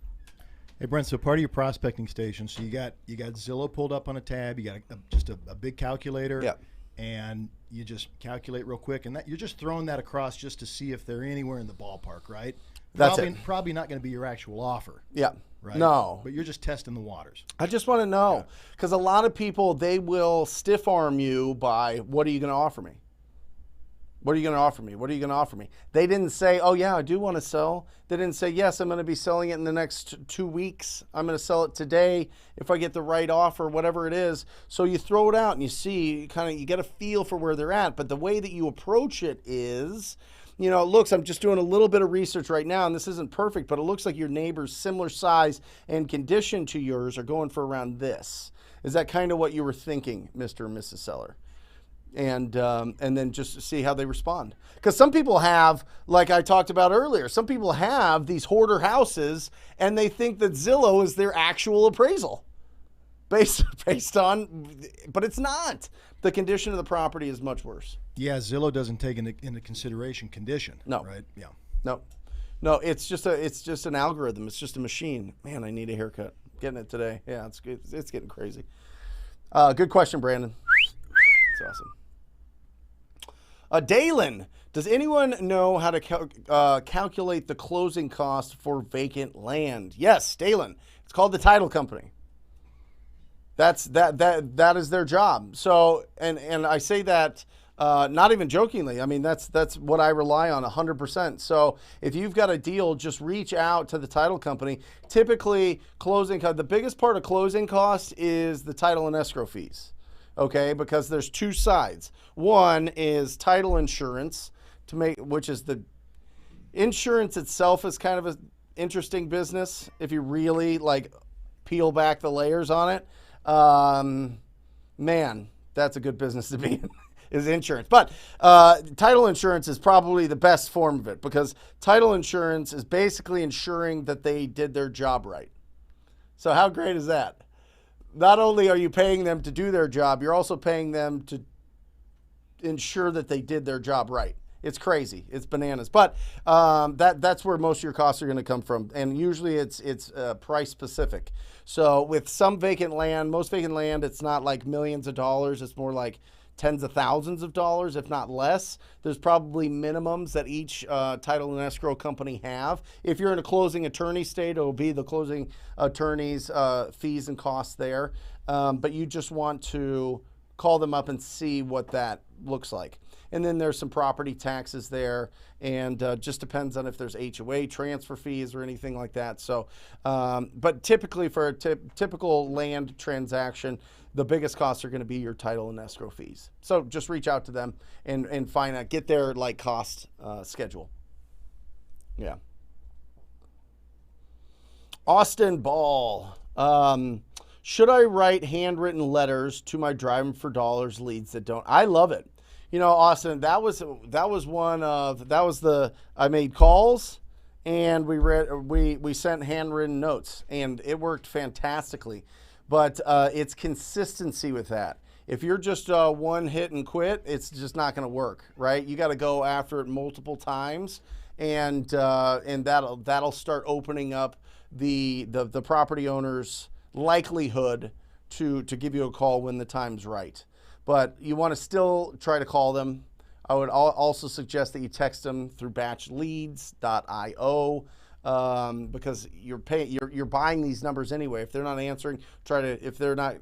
Hey Brent, so part of your prospecting station, so you got Zillow pulled up on a tab, you got just a big calculator, yep. And you just calculate real quick, and you're just throwing that across just to see if they're anywhere in the ballpark, right? That's it. Probably not going to be your actual offer. Yeah. Right? No. But you're just testing the waters. I just want to know, because a lot of people, they will stiff arm you by, what are you going to offer me? What are you going to offer me? What are you going to offer me? They didn't say, oh, yeah, I do want to sell. They didn't say, yes, I'm going to be selling it in the next 2 weeks. I'm going to sell it today if I get the right offer, whatever it is. So you throw it out and you see, you get a feel for where they're at. But the way that you approach it is, I'm just doing a little bit of research right now, and this isn't perfect, but it looks like your neighbors similar size and condition to yours are going for around this. Is that kind of what you were thinking, Mr. and Mrs. Seller? And then just see how they respond. Because some people have, like I talked about earlier, some people have these hoarder houses and they think that Zillow is their actual appraisal based on, but it's not. The condition of the property is much worse. Yeah, Zillow doesn't take into consideration condition. No. Right? Yeah. No, it's just an algorithm. It's just a machine. Man, I need a haircut. Getting it today. Yeah, it's getting crazy. Good question, Brandon. It's awesome. Dalen, does anyone know how to calculate the closing cost for vacant land? Yes, Dalen. It's called the title company. That is their job. So, and I say that not even jokingly. I mean, that's what I rely on 100%. So if you've got a deal, just reach out to the title company. Typically, the biggest part of closing costs is the title and escrow fees. Okay, because there's two sides. One is title insurance, which is the insurance itself is kind of an interesting business if you really peel back the layers on it. Man, that's a good business to be in, is insurance. But title insurance is probably the best form of it, because title insurance is basically ensuring that they did their job right. So how great is that? Not only are you paying them to do their job, you're also paying them to ensure that they did their job right. It's crazy. It's bananas. But that's where most of your costs are going to come from. And usually it's price specific. So with some vacant land, most vacant land, it's not like millions of dollars. It's more like tens of thousands of dollars, if not less. There's probably minimums that each title and escrow company have. If you're in a closing attorney state, it'll be the closing attorney's fees and costs there. But you just want to call them up and see what that looks like. And then there's some property taxes there, and just depends on if there's HOA transfer fees or anything like that. So, but typically for a typical land transaction, the biggest costs are going to be your title and escrow fees. So just reach out to them and find out, get their cost schedule. Yeah. Austin Ball. Should I write handwritten letters to my driving for dollars leads that don't? I love it. Austin, I made calls and we sent handwritten notes, and it worked fantastically. But it's consistency with that. If you're just one hit and quit, it's just not going to work, right? You got to go after it multiple times, and that'll start opening up the property owner's likelihood to give you a call when the time's right. But you want to still try to call them. I would also suggest that you text them through batchleads.io. Because you're buying these numbers anyway. If they're not answering, if they're not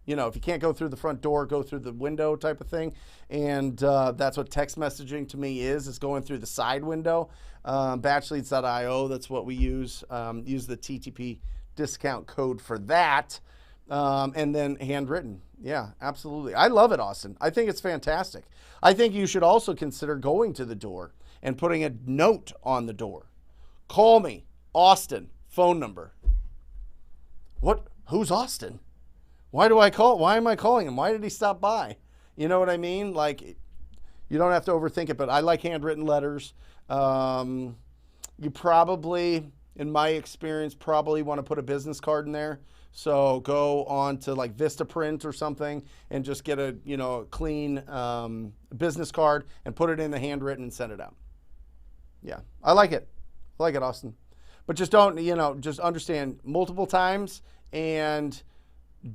You know, if you can't go through the front door, go through the window type of thing. And that's what text messaging to me is going through the side window. Batchleads.io, that's what we use. Use the TTP discount code for that. And then handwritten. Yeah, absolutely. I love it, Austin. I think it's fantastic. I think you should also consider going to the door and putting a note on the door. Call me, Austin, phone number. What? Who's Austin? Why do I call? Why am I calling him? Why did he stop by? You know what I mean? Like, you don't have to overthink it, but I like handwritten letters. You probably, in my experience, probably want to put a business card in there. So go on to like Vistaprint or something and just get a, you know, clean business card and put it in the handwritten and send it out. Yeah, I like it. I like it, Austin. But just don't, you know, just understand multiple times, and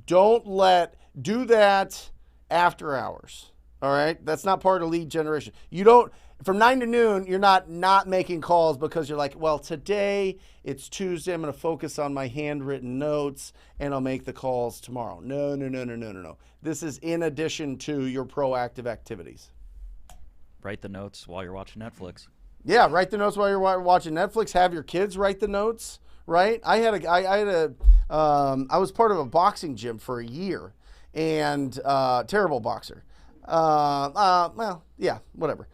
do that after hours. All right. That's not part of lead generation. You don't, from 9 to noon, you're not making calls because you're like, well, today it's Tuesday. I'm going to focus on my handwritten notes and I'll make the calls tomorrow. No. This is in addition to your proactive activities. Write the notes while you're watching Netflix. Yeah. Write the notes while you're watching Netflix. Have your kids write the notes, right? I was part of a boxing gym for a year, and terrible boxer. Well, yeah, whatever.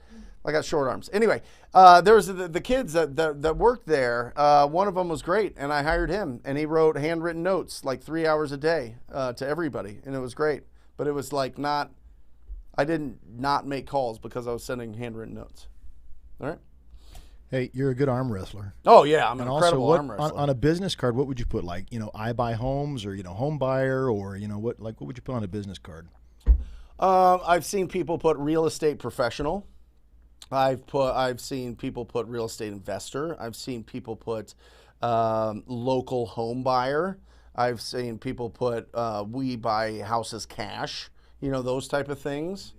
I got short arms. Anyway, there was the kids that worked there. One of them was great, and I hired him, and he wrote handwritten notes like 3 hours a day to everybody, and it was great. But it was like I didn't not make calls because I was sending handwritten notes. All right. Hey, you're a good arm wrestler. Oh yeah, I'm an And incredible also, arm wrestler. on a business card, what would you put? Like, you know, I buy homes, or, you know, home buyer, or, you know, what would you put on a business card? I've seen people put real estate professional. I've seen people put real estate investor. I've seen people put local home buyer. I've seen people put we buy houses cash. You know, those type of things.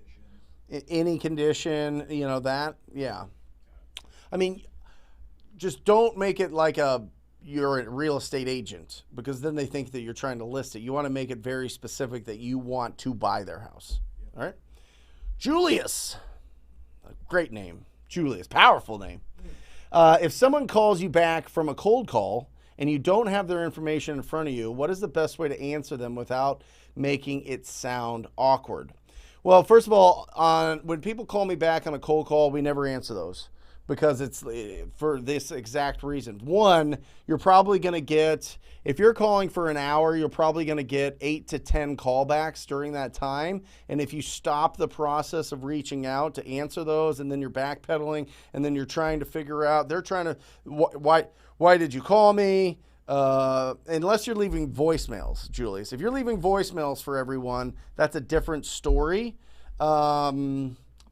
Any condition, you know, that, yeah. I mean, just don't make it like you're a real estate agent, because then they think that you're trying to list it. You want to make it very specific that you want to buy their house. All right. Julius, a great name. Julius, powerful name. If someone calls you back from a cold call and you don't have their information in front of you, what is the best way to answer them without making it sound awkward? Well, first of all, when people call me back on a cold call, we never answer those, because it's for this exact reason. One, you're probably going to get, if you're calling for an hour, you're probably going to get 8 to 10 callbacks during that time. And if you stop the process of reaching out to answer those, and then you're backpedaling, and then you're trying to figure out, they're trying to, why did you call me? Unless you're leaving voicemails, Julius. If you're leaving voicemails for everyone, that's a different story.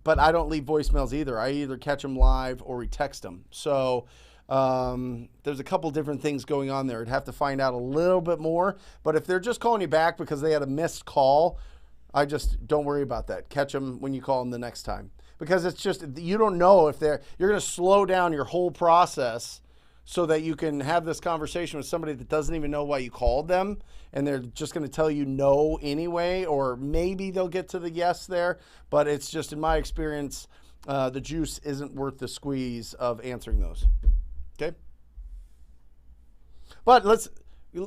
But I don't leave voicemails either. I either catch them live or we text them. So there's a couple different things going on there. I'd have to find out a little bit more. But if they're just calling you back because they had a missed call, I just don't worry about that. Catch them when you call them the next time. Because it's just, you don't know if you're going to slow down your whole process so that you can have this conversation with somebody that doesn't even know why you called them, and they're just going to tell you no anyway, or maybe they'll get to the yes there, but it's just, in my experience, the juice isn't worth the squeeze of answering those. Okay? But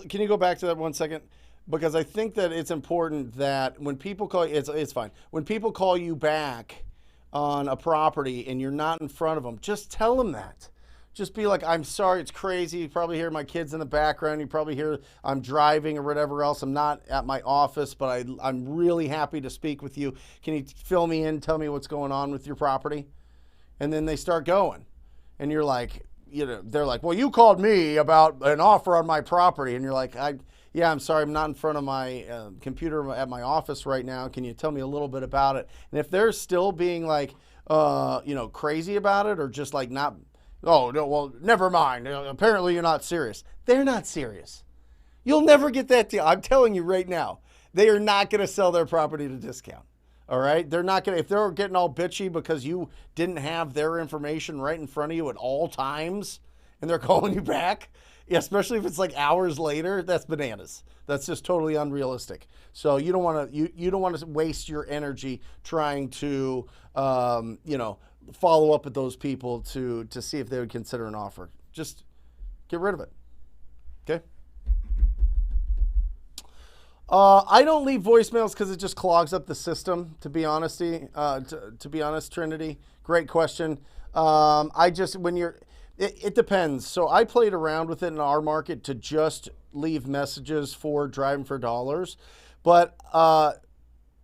can you go back to that 1 second? Because I think that it's important that when people call you, it's fine. When people call you back on a property and you're not in front of them, just tell them that. Just be like, I'm sorry, it's crazy. You probably hear my kids in the background. You probably hear I'm driving or whatever else. I'm not at my office, but I'm really happy to speak with you. Can you fill me in, tell me what's going on with your property? And then they start going. And you're like, you know, they're like, well, you called me about an offer on my property. And you're like, yeah, I'm sorry, I'm not in front of my computer at my office right now. Can you tell me a little bit about it? And if they're still being like, you know, crazy about it, or just like not, oh, no, well, never mind. Apparently you're not serious. They're not serious. You'll never get that deal. I'm telling you right now, they are not going to sell their property at a discount. All right? They're not going to, if they're getting all bitchy because you didn't have their information right in front of you at all times and they're calling you back, Yeah, especially if it's like hours later, that's bananas. That's just totally unrealistic. So you don't want to you don't want to waste your energy trying to follow up with those people to see if they would consider an offer. Just get rid of it. Okay. I don't leave voicemails because it just clogs up the system. To be honest, Trinity, great question. It depends. So I played around with it in our market to just leave messages for driving for dollars, but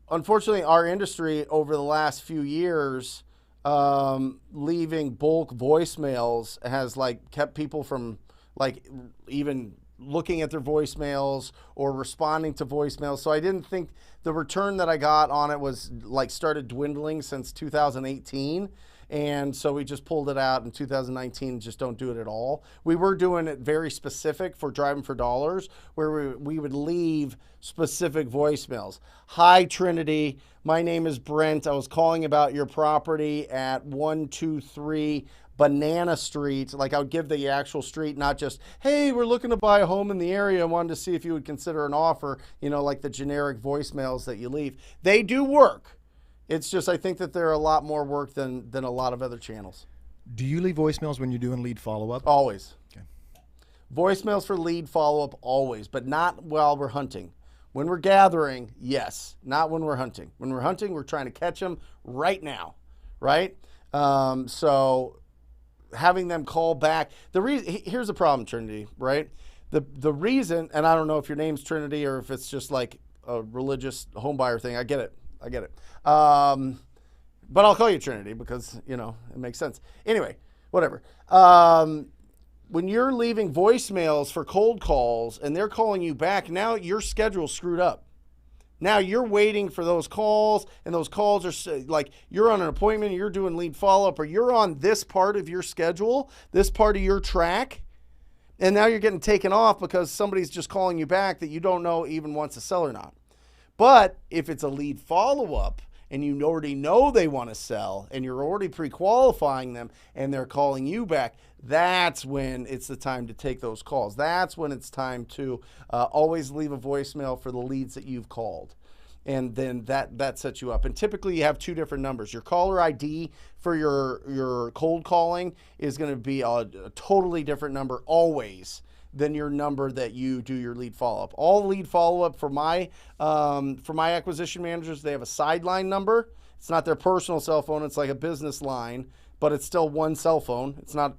unfortunately, our industry over the last few years, leaving bulk voicemails has like kept people from like even looking at their voicemails or responding to voicemails. So I didn't think the return that I got on it was like started dwindling since 2018. And so we just pulled it out in 2019, just don't do it at all. We were doing it very specific for driving for dollars, where we would leave specific voicemails. Hi, Trinity. My name is Brent. I was calling about your property at 123 Banana Street. Like I would give the actual street, not just, hey, we're looking to buy a home in the area. I wanted to see if you would consider an offer, like the generic voicemails that you leave. They do work. It's just, I think that they're a lot more work than a lot of other channels. Do you leave voicemails when you're doing lead follow-up? Always. Okay. Voicemails for lead follow-up, always, but not while we're hunting. When we're gathering, yes. Not when we're hunting. When we're hunting, we're trying to catch them right now, right? So having them call back. Here's the problem, Trinity, right? The reason, and I don't know if your name's Trinity or if it's just like a religious home buyer thing. I get it. But I'll call you Trinity because, it makes sense. Anyway, whatever. When you're leaving voicemails for cold calls and they're calling you back, now your schedule's screwed up. Now you're waiting for those calls, and those calls are like you're on an appointment, you're doing lead follow-up, or you're on this part of your schedule, this part of your track, and now you're getting taken off because somebody's just calling you back that you don't know even wants to sell or not. But if it's a lead follow-up and you already know they want to sell and you're already pre-qualifying them and they're calling you back, that's when it's the time to take those calls. That's when it's time to always leave a voicemail for the leads that you've called. And then that sets you up. And typically you have two different numbers. Your caller ID for your cold calling is going to be a totally different number always than your number that you do your lead follow-up. All lead follow-up for my acquisition managers, they have a sideline number. It's not their personal cell phone. It's like a business line, but it's still one cell phone. It's not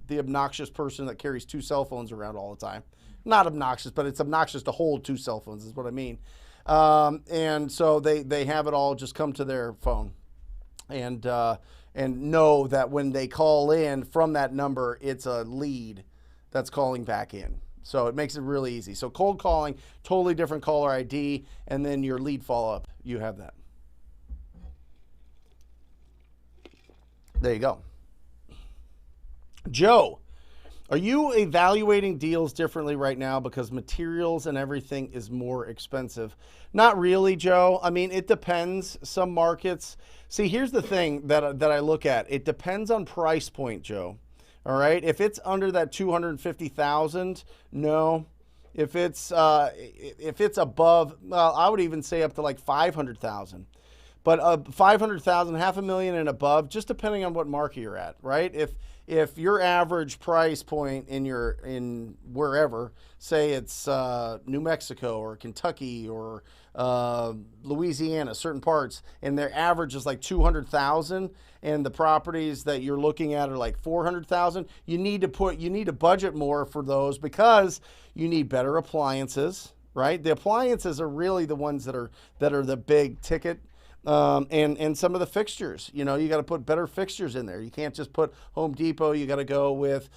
the obnoxious person that carries two cell phones around all the time. Not obnoxious, but it's obnoxious to hold two cell phones is what I mean. And so they have it all just come to their phone and know that when they call in from that number, it's a lead that's calling back in. So it makes it really easy. So cold calling, totally different caller ID, and then your lead follow-up, you have that. There you go. Joe, are you evaluating deals differently right now because materials and everything is more expensive? Not really, Joe. I mean, it depends. Some markets. See, here's the thing that I look at. It depends on price point, Joe. All right. If it's under that 250,000, no. If it's above, well, I would even say up to like 500,000. But 500,000, $500,000 and above, just depending on what market you're at, right? If your average price point in wherever, say it's New Mexico or Kentucky or Louisiana, certain parts, and their average is like 200,000, and the properties that you're looking at are like 400,000, you need to budget more for those because you need better appliances, right? The appliances are really the ones that are the big ticket. And some of the fixtures, you got to put better fixtures in there. You can't just put Home Depot. You got to go with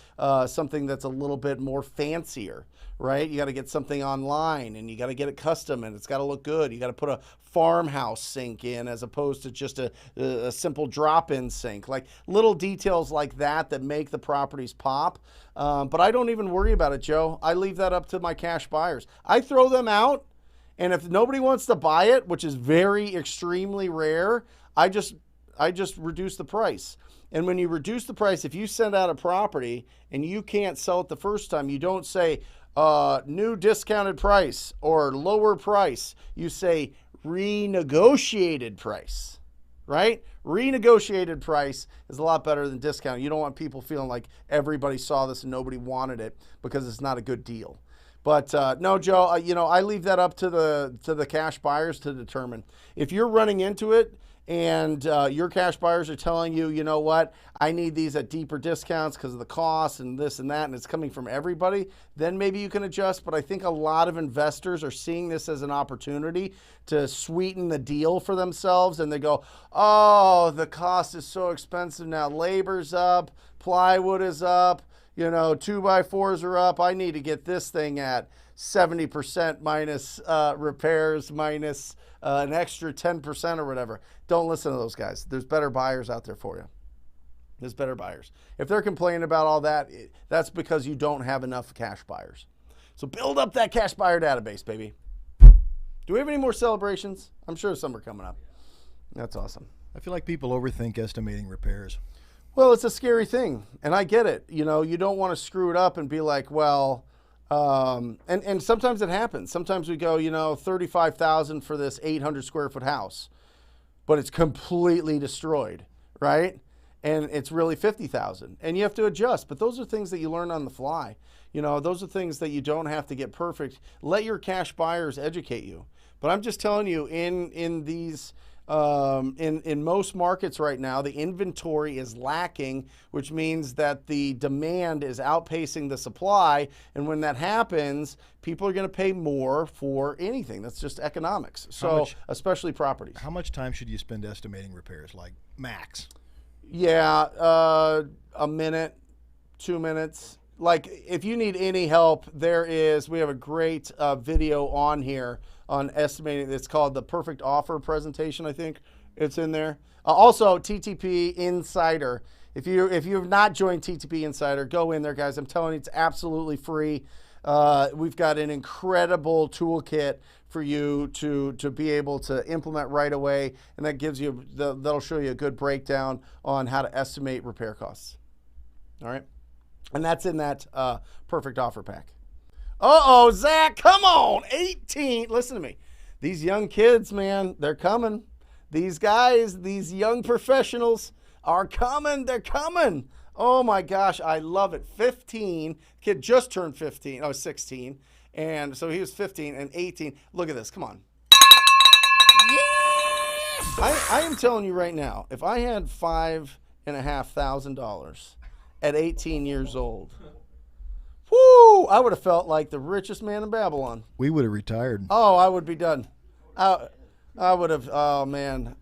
something that's a little bit more fancier, right? You got to get something online and you got to get it custom and it's got to look good. You got to put a farmhouse sink in as opposed to just a simple drop-in sink, like little details like that make the properties pop. But I don't even worry about it, Joe. I leave that up to my cash buyers. I throw them out. And if nobody wants to buy it, which is very extremely rare, I just reduce the price. And when you reduce the price, if you send out a property and you can't sell it the first time, you don't say new discounted price or lower price. You say renegotiated price, right? Renegotiated price is a lot better than discount. You don't want people feeling like everybody saw this and nobody wanted it because it's not a good deal. But no, Joe, I leave that up to the cash buyers to determine. If you're running into it and your cash buyers are telling you, you know what, I need these at deeper discounts because of the cost and this and that, and it's coming from everybody, then maybe you can adjust. But I think a lot of investors are seeing this as an opportunity to sweeten the deal for themselves. And they go, oh, the cost is so expensive now. Labor's up, plywood is up, 2x4s are up. I need to get this thing at 70% minus repairs minus an extra 10% or whatever. Don't listen to those guys. There's better buyers out there for you. There's better buyers. If they're complaining about all that, that's because you don't have enough cash buyers. So build up that cash buyer database, baby. Do we have any more celebrations? I'm sure some are coming up. That's awesome. I feel like people overthink estimating repairs. Well, it's a scary thing, and I get it. You don't want to screw it up and be like, well, and sometimes it happens. Sometimes we go, $35,000 for this 800 square foot house, but it's completely destroyed, right? And it's really $50,000, and you have to adjust. But those are things that you learn on the fly. Those are things that you don't have to get perfect. Let your cash buyers educate you. But I'm just telling you, in these. In most markets right now, the inventory is lacking, which means that the demand is outpacing the supply. And when that happens, people are going to pay more for anything. That's just economics. So especially properties. How much time should you spend estimating repairs, like max? Yeah, a minute, 2 minutes. Like if you need any help, we have a great video on here on estimating. It's called the Perfect Offer presentation. I think it's in there. Also, TTP Insider. If you have not joined TTP Insider, go in there, guys. I'm telling you, it's absolutely free. We've got an incredible toolkit for you to be able to implement right away, and that gives you that'll show you a good breakdown on how to estimate repair costs. All right, and that's in that Perfect Offer pack. Uh-oh, Zach, come on, 18. Listen to me. These young kids, man, they're coming. These guys, these young professionals are coming. They're coming. Oh, my gosh, I love it. 15. Kid just turned 15. Oh, 16. And so he was 15 and 18. Look at this. Come on. Yes! I am telling you right now, if I had $5,500 at 18 years old, whoo, I would have felt like the richest man in Babylon. We would have retired. Oh, I would be done. I would have, oh, man.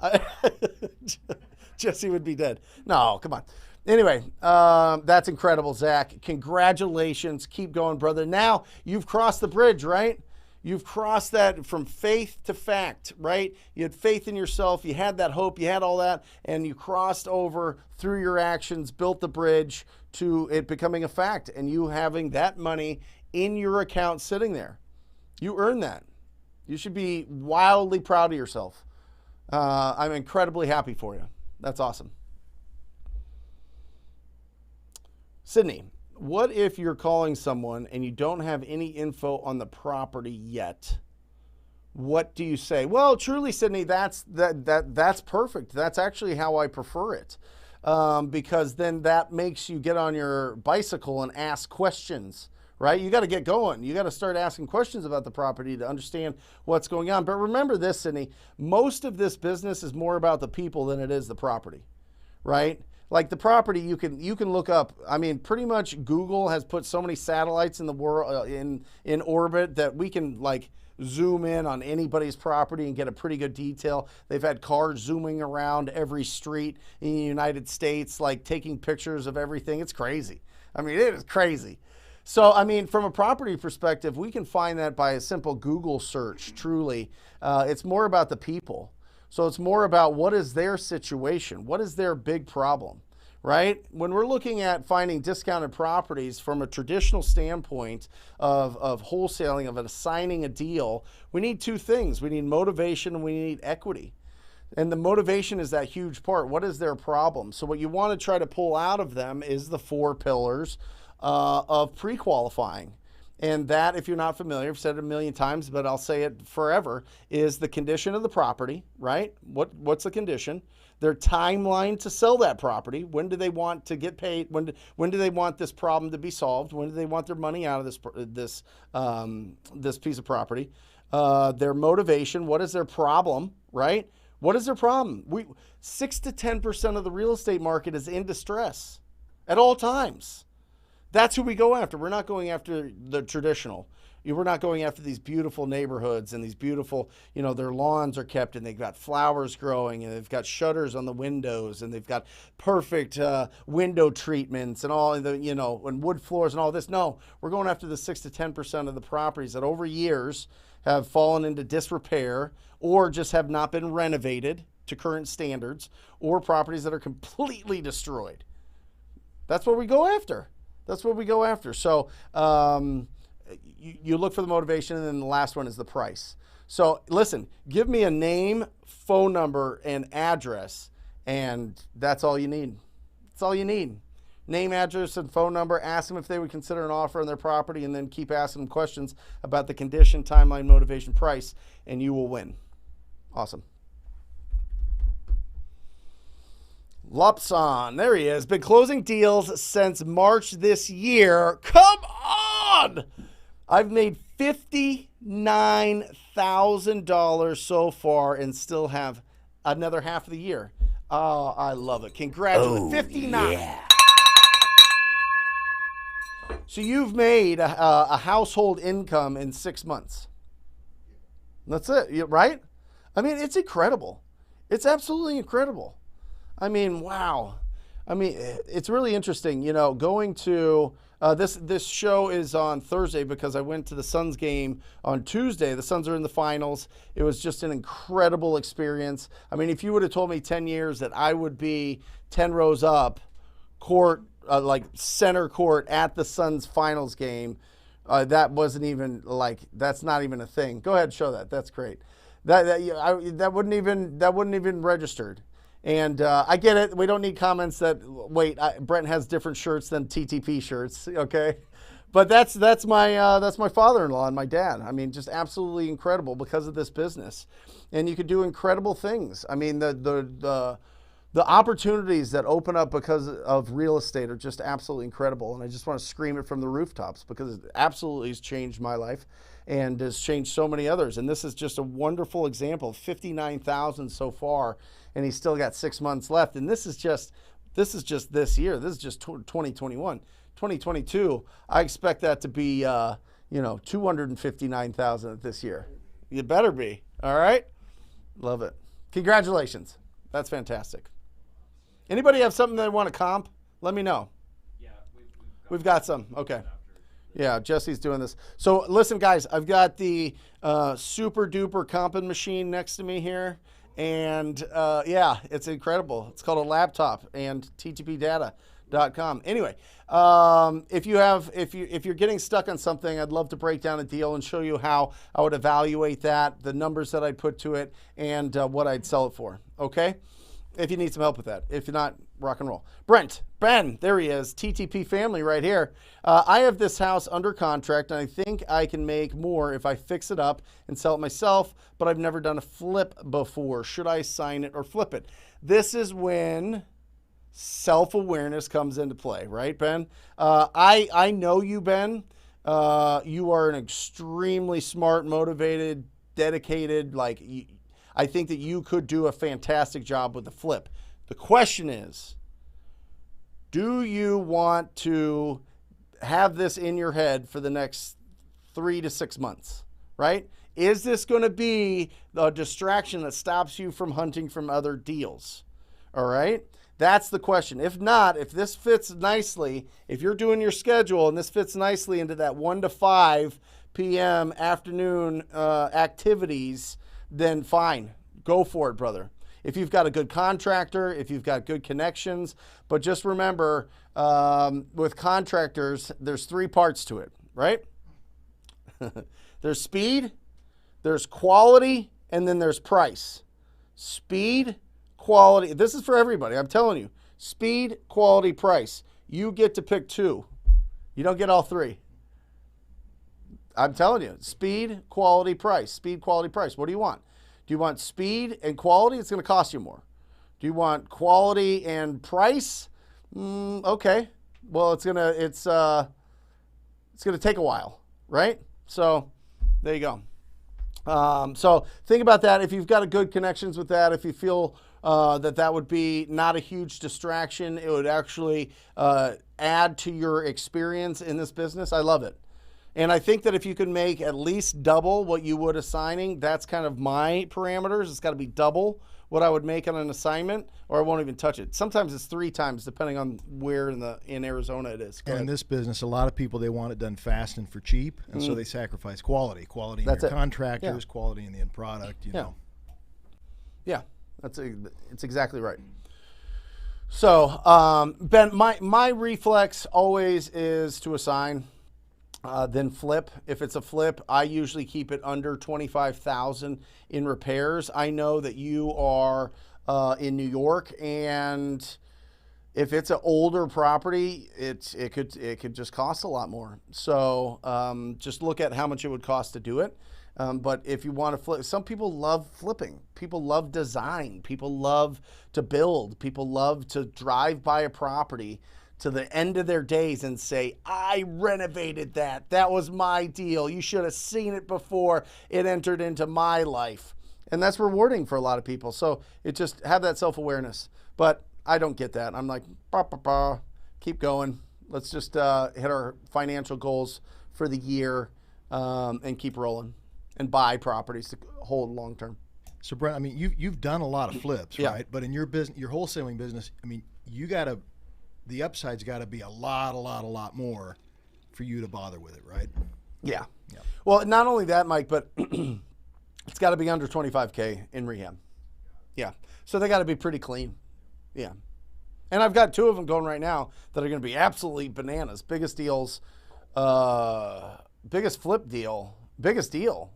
Jesse would be dead. No, come on. Anyway, that's incredible, Zach. Congratulations. Keep going, brother. Now you've crossed the bridge, right? You've crossed that from faith to fact, right? You had faith in yourself. You had that hope. You had all that. And you crossed over through your actions, built the bridge to it becoming a fact and you having that money in your account sitting there. You earned that. You should be wildly proud of yourself. I'm incredibly happy for you. That's awesome. Sydney, what if you're calling someone and you don't have any info on the property yet? What do you say? Well, truly, Sydney, that's perfect. That's actually how I prefer it, because then that makes you get on your bicycle and ask questions, right? You got to get going. You got to start asking questions about the property to understand what's going on. But remember this, Sydney, most of this business is more about the people than it is the property, right? Like the property, you can look up. I mean, pretty much Google has put so many satellites in the world in orbit that we can like zoom in on anybody's property and get a pretty good detail. They've had cars zooming around every street in the United States, like taking pictures of everything. It's crazy. I mean, it is crazy. So, I mean, from a property perspective, we can find that by a simple Google search. Truly, it's more about the people. So it's more about what is their situation? What is their big problem, right? When we're looking at finding discounted properties from a traditional standpoint of wholesaling, of assigning a deal, we need two things. We need motivation and we need equity. And the motivation is that huge part. What is their problem? So what you want to try to pull out of them is the 4 pillars of pre-qualifying. And that, if you're not familiar, I've said it a million times, but I'll say it forever, is the condition of the property, right? What's the condition? Their timeline to sell that property. When do they want to get paid? When do they want this problem to be solved? When do they want their money out of this piece of property? Their motivation. What is their problem, right? What is their problem? 6 to 10% of the real estate market is in distress at all times. That's who we go after. We're not going after the traditional. We're not going after these beautiful neighborhoods and these beautiful, their lawns are kept and they've got flowers growing and they've got shutters on the windows and they've got perfect window treatments and all the, and wood floors and all this. No, we're going after the 6 to 10% of the properties that over years have fallen into disrepair or just have not been renovated to current standards, or properties that are completely destroyed. That's what we go after. So you look for the motivation, and then the last one is the price. So listen, give me a name, phone number, and address, and that's all you need. That's all you need. Name, address, and phone number. Ask them if they would consider an offer on their property, and then keep asking them questions about the condition, timeline, motivation, price, and you will win. Awesome. Lupson, there he is. Been closing deals since March this year. Come on! I've made $59,000 so far and still have another half of the year. Oh, I love it. Congratulations. 59. Yeah. So you've made a household income in 6 months. That's it, right? I mean, it's incredible. It's absolutely incredible. I mean, wow. I mean, it's really interesting, going to this show is on Thursday because I went to the Suns game on Tuesday. The Suns are in the finals. It was just an incredible experience. I mean, if you would have told me 10 years that I would be 10 rows up, court, like center court at the Suns finals game, that wasn't even that's not even a thing. Go ahead, show that. That's great. That wouldn't even registered. And I get it. We don't need comments that Brent has different shirts than TTP shirts. Okay, but that's my father-in-law and my dad. I mean, just absolutely incredible because of this business, and you could do incredible things. I mean, the opportunities that open up because of real estate are just absolutely incredible, and I just want to scream it from the rooftops because it absolutely has changed my life and has changed so many others. And this is just a wonderful example. 59,000 so far, and he's still got 6 months left. And this is just this year. This is just 2021. 2022, I expect that to be 259,000 this year. You better be. All right? Love it. Congratulations. That's fantastic. Anybody have something they want to comp? Let me know. Yeah, we've got some. Okay. Yeah, Jesse's doing this. So listen, guys, I've got the super duper comping machine next to me here. And yeah, it's incredible. It's called a laptop and ttpdata.com. Anyway, if you're getting stuck on something, I'd love to break down a deal and show you how I would evaluate that, the numbers that I'd put to it, and what I'd sell it for. Okay? If you need some help with that. If you're not, rock and roll. Brent, Ben, there he is. TTP family right here. I have this house under contract, and I think I can make more if I fix it up and sell it myself, but I've never done a flip before. Should I sign it or flip it? This is when self-awareness comes into play, right, Ben? I know you, Ben. You are an extremely smart, motivated, dedicated, I think that you could do a fantastic job with the flip. The question is, do you want to have this in your head for the next 3 to 6 months, right? Is this going to be the distraction that stops you from hunting from other deals? All right? That's the question. If not, if this fits nicely, if you're doing your schedule and this fits nicely into that 1 to 5 p.m. afternoon activities, then fine. Go for it, brother. If you've got a good contractor, if you've got good connections, but just remember, with contractors, there's 3 parts to it, right? There's speed, there's quality, and then there's price. Speed, quality. This is for everybody. I'm telling you. Speed, quality, price. You get to pick two. You don't get all three. I'm telling you. Speed, quality, price. Speed, quality, price. What do you want? Do you want speed and quality? It's going to cost you more. Do you want quality and price? Okay. Well, it's gonna take a while, right? So there you go. So think about that. If you've got a good connections with that, if you feel that would be not a huge distraction, it would actually add to your experience in this business. I love it. And I think that if you can make at least double what you would assigning, that's kind of my parameters. It's got to be double what I would make on an assignment, or I won't even touch it. Sometimes it's 3 times, depending on where in Arizona it is. And in this business, a lot of people, they want it done fast and for cheap, and so they sacrifice quality in their contractors, quality in the end product. You know. Yeah, it's exactly right. So, Ben, my reflex always is to assign. Then flip. If it's a flip, I usually keep it under $25,000 in repairs. I know that you are in New York, and if it's an older property, it could just cost a lot more. So just look at how much it would cost to do it. But if you want to flip, some people love flipping. People love design. People love to build. People love to drive by a property to the end of their days and say, I renovated that. That was my deal. You should have seen it before it entered into my life. And that's rewarding for a lot of people. So it just have that self-awareness. But I don't get that. I'm like, keep going. Let's just hit our financial goals for the year and keep rolling and buy properties to hold long term. So Brent, I mean, you've done a lot of flips, right? But in your business, your wholesaling business, I mean, the upside's got to be a lot more for you to bother with it, right? Yeah. Well, not only that, Mike, but it's got to be under 25K in rehab. Yeah. So they got to be pretty clean. Yeah. And I've got 2 of them going right now that are going to be absolutely bananas. Biggest deals, biggest flip deal, biggest deal,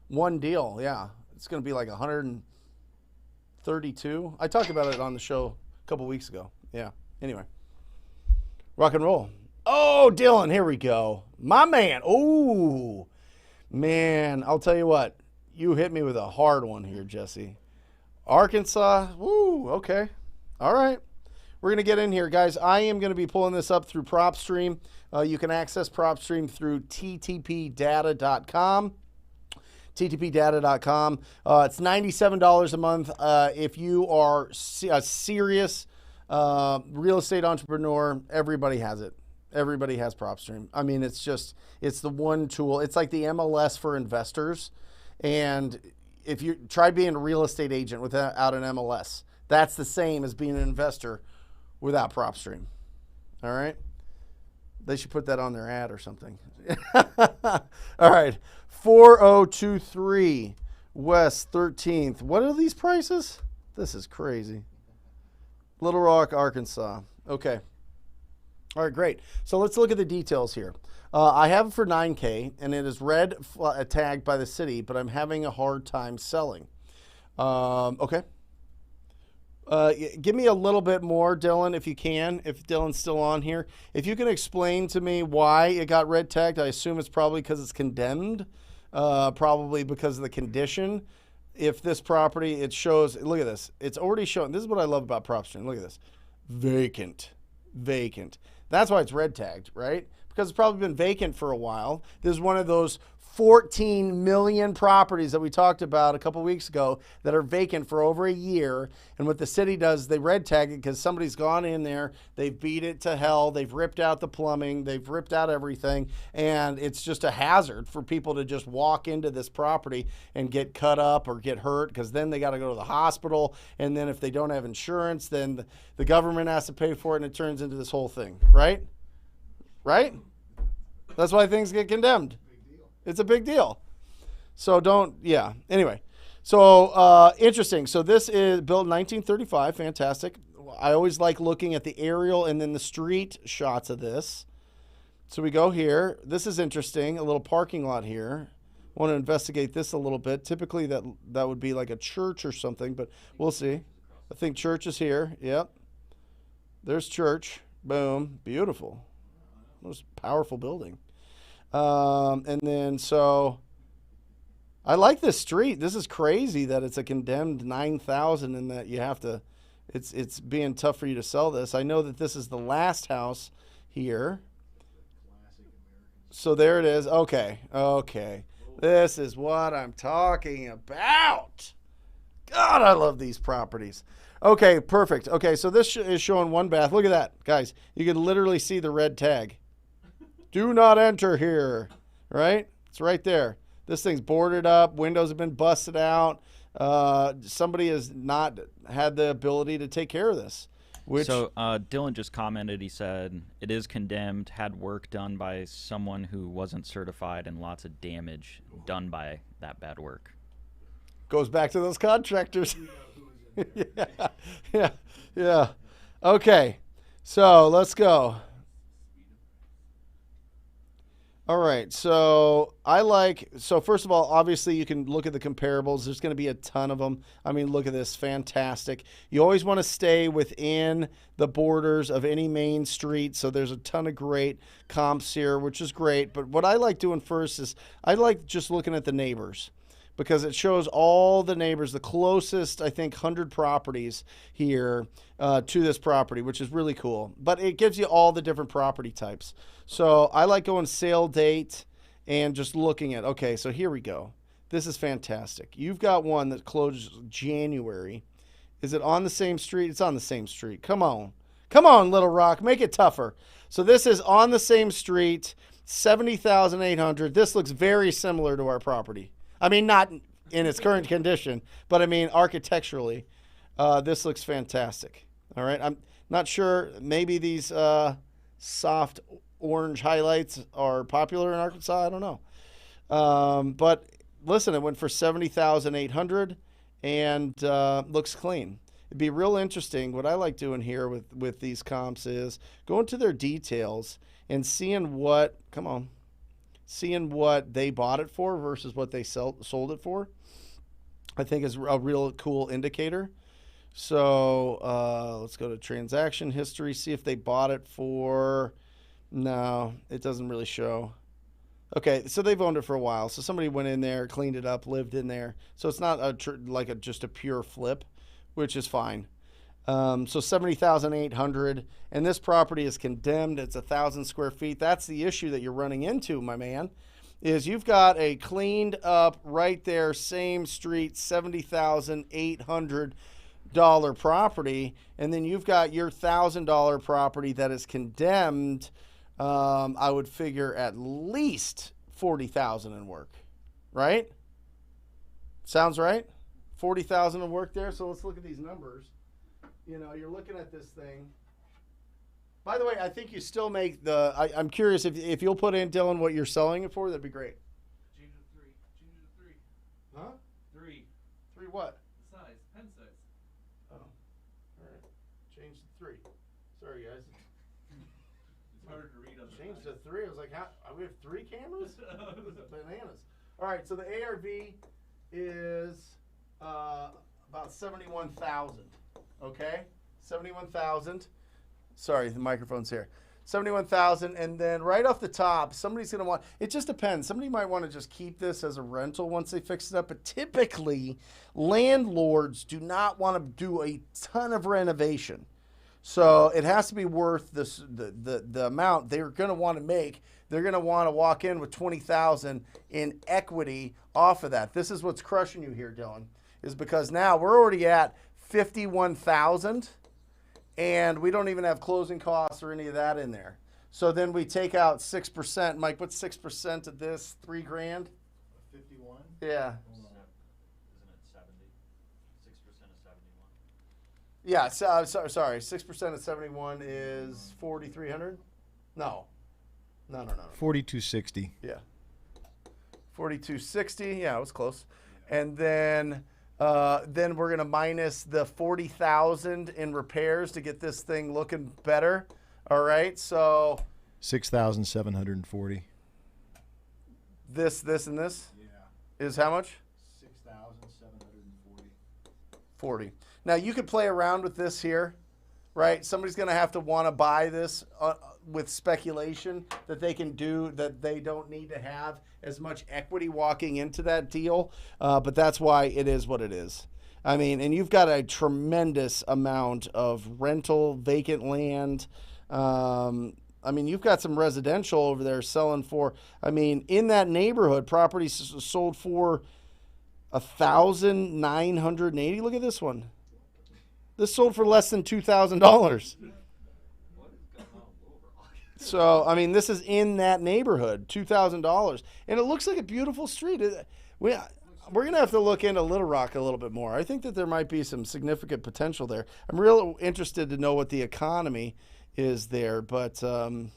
one deal. Yeah. It's going to be like 132. I talked about it on the show a couple weeks ago. Yeah. Anyway. Rock and roll. Oh, Dylan, here we go. My man. Oh, man. I'll tell you what. You hit me with a hard one here, Jesse. Arkansas. Woo, okay. All right. We're going to get in here, guys. I am going to be pulling this up through PropStream. You can access PropStream through ttpdata.com. ttpdata.com. It's $97 a month. If you are a serious real estate entrepreneur, everybody has it. Everybody has PropStream. I mean, it's the one tool. It's like the MLS for investors. And if you try being a real estate agent without an MLS, that's the same as being an investor without PropStream. All right? They should put that on their ad or something. All right. 4023 West 13th. What are these prices? This is crazy. Little Rock, Arkansas. Okay. All right, great. So let's look at the details here. I have it for $9K, and it is red tagged by the city, but I'm having a hard time selling. Okay. Give me a little bit more, Dylan, if you can, if Dylan's still on here. If you can explain to me why it got red tagged, I assume it's probably because it's condemned, probably because of the condition. If this property, it shows, look at this. It's already showing. This is what I love about PropStream. Look at this. Vacant. That's why it's red tagged, right? Because it's probably been vacant for a while. This is one of those 14 million properties that we talked about a couple weeks ago that are vacant for over a year. And what the city does, they red tag it because somebody's gone in there, they've beat it to hell, they've ripped out the plumbing, they've ripped out everything, and it's just a hazard for people to just walk into this property and get cut up or get hurt, because then they got to go to the hospital, and then if they don't have insurance, then the government has to pay for it, and it turns into this whole thing, right? Right? That's why things get condemned. It's a big deal. So anyway. So interesting. So this is built in 1935. Fantastic. I always like looking at the aerial and then the street shots of this. So we go here. This is interesting. A little parking lot here. Want to investigate this a little bit. Typically, that would be like a church or something, but we'll see. I think church is here. Yep. There's church. Boom. Beautiful. Most powerful building. And then, so I like this street. This is crazy that it's a condemned 9,000 and that you have to, it's being tough for you to sell this. I know that this is the last house here. So there it is. Okay. Okay. This is what I'm talking about. God, I love these properties. Okay, perfect. Okay, so this is showing one bath. Look at that, guys. You can literally see the red tag. Do not enter here, right? It's right there. This thing's boarded up. Windows have been busted out. Somebody has not had the ability to take care of this. So Dylan just commented, he said, it is condemned, had work done by someone who wasn't certified and lots of damage done by that bad work. Goes back to those contractors. Yeah. Okay, so let's go. All right, so first of all, obviously you can look at the comparables. There's going to be a ton of them. I mean, look at this, fantastic. You always want to stay within the borders of any main street, so there's a ton of great comps here, which is great. But what I like doing first is I like just looking at the neighbors, because it shows all the neighbors, the closest, I think, 100 properties here to this property, which is really cool. But it gives you all the different property types. So I like going sale date and just looking at, okay, so here we go. This is fantastic. You've got one that closed January. Is it on the same street? It's on the same street. Come on. Come on, Little Rock. Make it tougher. So this is on the same street, 70,800. This looks very similar to our property. I mean, not in its current condition, but I mean, architecturally, this looks fantastic. All right. I'm not sure. Maybe these soft orange highlights are popular in Arkansas. I don't know. But listen, it went for 70,800 and looks clean. It'd be real interesting. What I like doing here with these comps is going to their details and seeing what, seeing what they bought it for versus what they sold it for, I think is a real cool indicator. So let's go to transaction history, see if they bought it for, no, it doesn't really show. Okay, so they've owned it for a while. So somebody went in there, cleaned it up, lived in there. So it's not just a pure flip, which is fine. So 70,800, and this property is condemned. It's 1,000 square feet. That's the issue that you're running into, my man, is you've got a cleaned up right there, same street, $70,800 property, and then you've got your $1,000 property that is condemned. I would figure at least 40,000 in work, right? Sounds right? 40,000 in work there. So let's look at these numbers. You know, you're looking at this thing. By the way, I think you still make the. I'm curious if you'll put in, Dylan, what you're selling it for. That'd be great. Change it to 3. Change it to 3. Huh? 3. 3 what? The size. Pen size. Oh, all right. Change to 3. Sorry, guys. It's harder to read on the Change size. to 3. I was like, how? We have 3 cameras? Bananas. All right, so the ARV is about 71,000. Okay, 71,000. Sorry, the microphone's here. 71,000, and then right off the top, somebody's gonna want. It just depends. Somebody might want to just keep this as a rental once they fix it up. But typically, landlords do not want to do a ton of renovation, so it has to be worth the amount they're gonna want to make. They're gonna want to walk in with 20,000 in equity off of that. This is what's crushing you here, Dylan, is because now we're already at 51,000, and we don't even have closing costs or any of that in there. So then we take out 6%. Mike, what's 6% of this? $3,000? 51. Yeah. Isn't it 70? 6% of 71? Yeah. Sorry. 6% of 71 is 4,300. No. 4260. Yeah. 4,260. Yeah, it was close. And then we're gonna minus the 40,000 in repairs to get this thing looking better. All right, so 6,740. this, and this. Yeah. Is how much? 6,740. 40. Now you could play around with this here, right? Somebody's going to have to want to buy this with speculation that they can do, that they don't need to have as much equity walking into that deal. But that's why it is what it is. I mean, and you've got a tremendous amount of rental, vacant land. I mean, you've got some residential over there selling for, I mean, in that neighborhood, properties sold for $1,980. Look at this one. This sold for less than $2,000. So, I mean, this is in that neighborhood, $2,000. And it looks like a beautiful street. We're going to have to look into Little Rock a little bit more. I think that there might be some significant potential there. I'm real interested to know what the economy is there, but in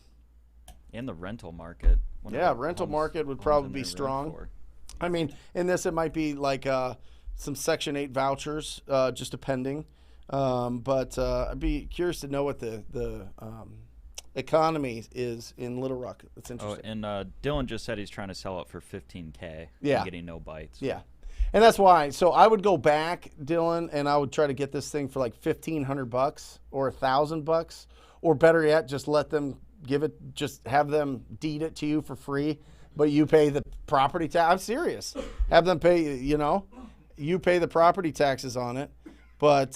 the rental market. Rental market would probably be strong. I mean, in this, it might be like some Section 8 vouchers, just depending. But I'd be curious to know what the economy is in Little Rock. That's interesting. And Dylan just said he's trying to sell it for $15K. Yeah. And getting no bites. Yeah. And that's why. So I would go back, Dylan, and I would try to get this thing for like $1,500 or $1,000, or better yet, just let them just have them deed it to you for free, but you pay the property tax. I'm serious. Have them pay, you pay the property taxes on it. But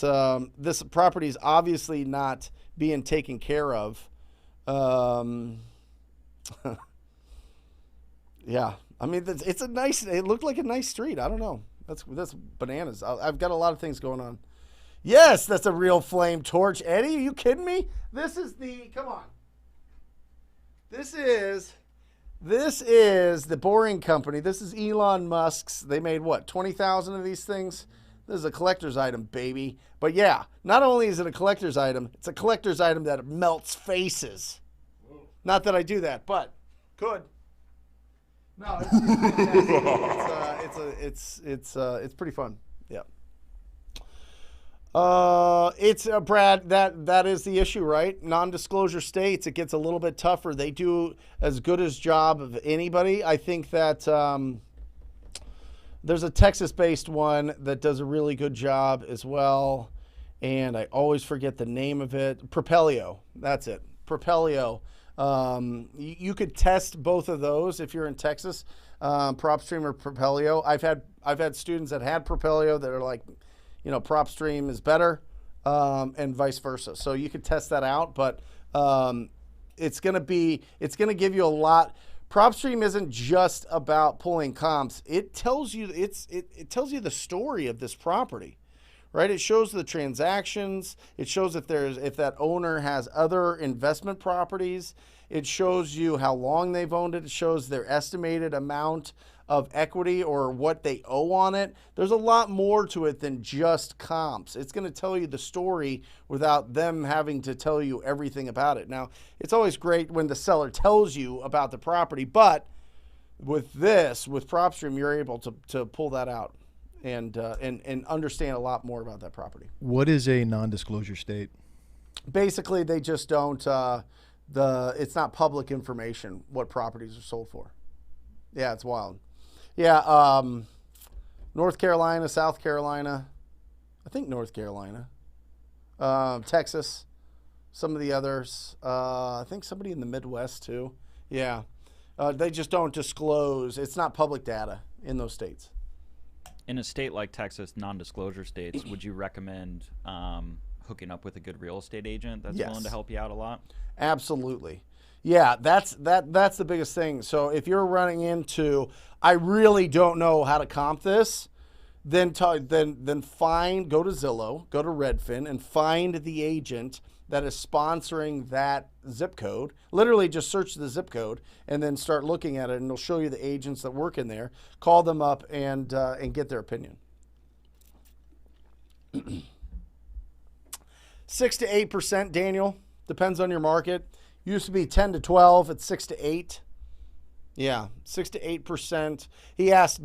this property is obviously not being taken care of. Yeah. I mean, it's a nice, it looked like a nice street. I don't know. That's bananas. I've got a lot of things going on. Yes, that's a real flame torch. Eddie, are you kidding me? This is come on. This is the Boring Company. This is Elon Musk's. They made what, 20,000 of these things? This is a collector's item, baby. But yeah, not only is it a collector's item, it's a collector's item that melts faces. Whoa. Not that I do that, but could. No, it's pretty fun. Yeah. It's Brad. That is the issue, right? Non-disclosure states, it gets a little bit tougher. They do as good as job of anybody. I think that there's a Texas-based one that does a really good job as well, and I always forget the name of it. Propelio. That's it. Propelio. You could test both of those if you're in Texas, PropStream or Propelio. I've had students that had Propelio that are like, PropStream is better, and vice versa. So you could test that out, but it's gonna give you a lot. PropStream isn't just about pulling comps. It tells you it tells you the story of this property. Right, it shows the transactions. It shows if that owner has other investment properties. It shows you how long they've owned it. It shows their estimated amount of equity or what they owe on it. There's a lot more to it than just comps. It's going to tell you the story without them having to tell you everything about it. Now, it's always great when the seller tells you about the property, but with PropStream, you're able to pull that out and understand a lot more about that property. What is a non-disclosure state? Basically, they just don't. It's not public information what properties are sold for. Yeah, it's wild. Yeah, North Carolina, South Carolina, I think North Carolina, Texas, some of the others. I think somebody in the Midwest too. Yeah, they just don't disclose. It's not public data in those states. In a state like Texas, non-disclosure states, would you recommend hooking up with a good real estate agent that's willing to help you out a lot? Absolutely. Yeah, that's the biggest thing. So if you're running into, I really don't know how to comp this, then go to Zillow, go to Redfin, and find the agent that is sponsoring that zip code. Literally just search the zip code and then start looking at it, and it'll show you the agents that work in there. Call them up and get their opinion. 6 to 8%, Daniel, depends on your market. Used to be 10 to 12, it's 6 to 8. Yeah, 6 to 8%.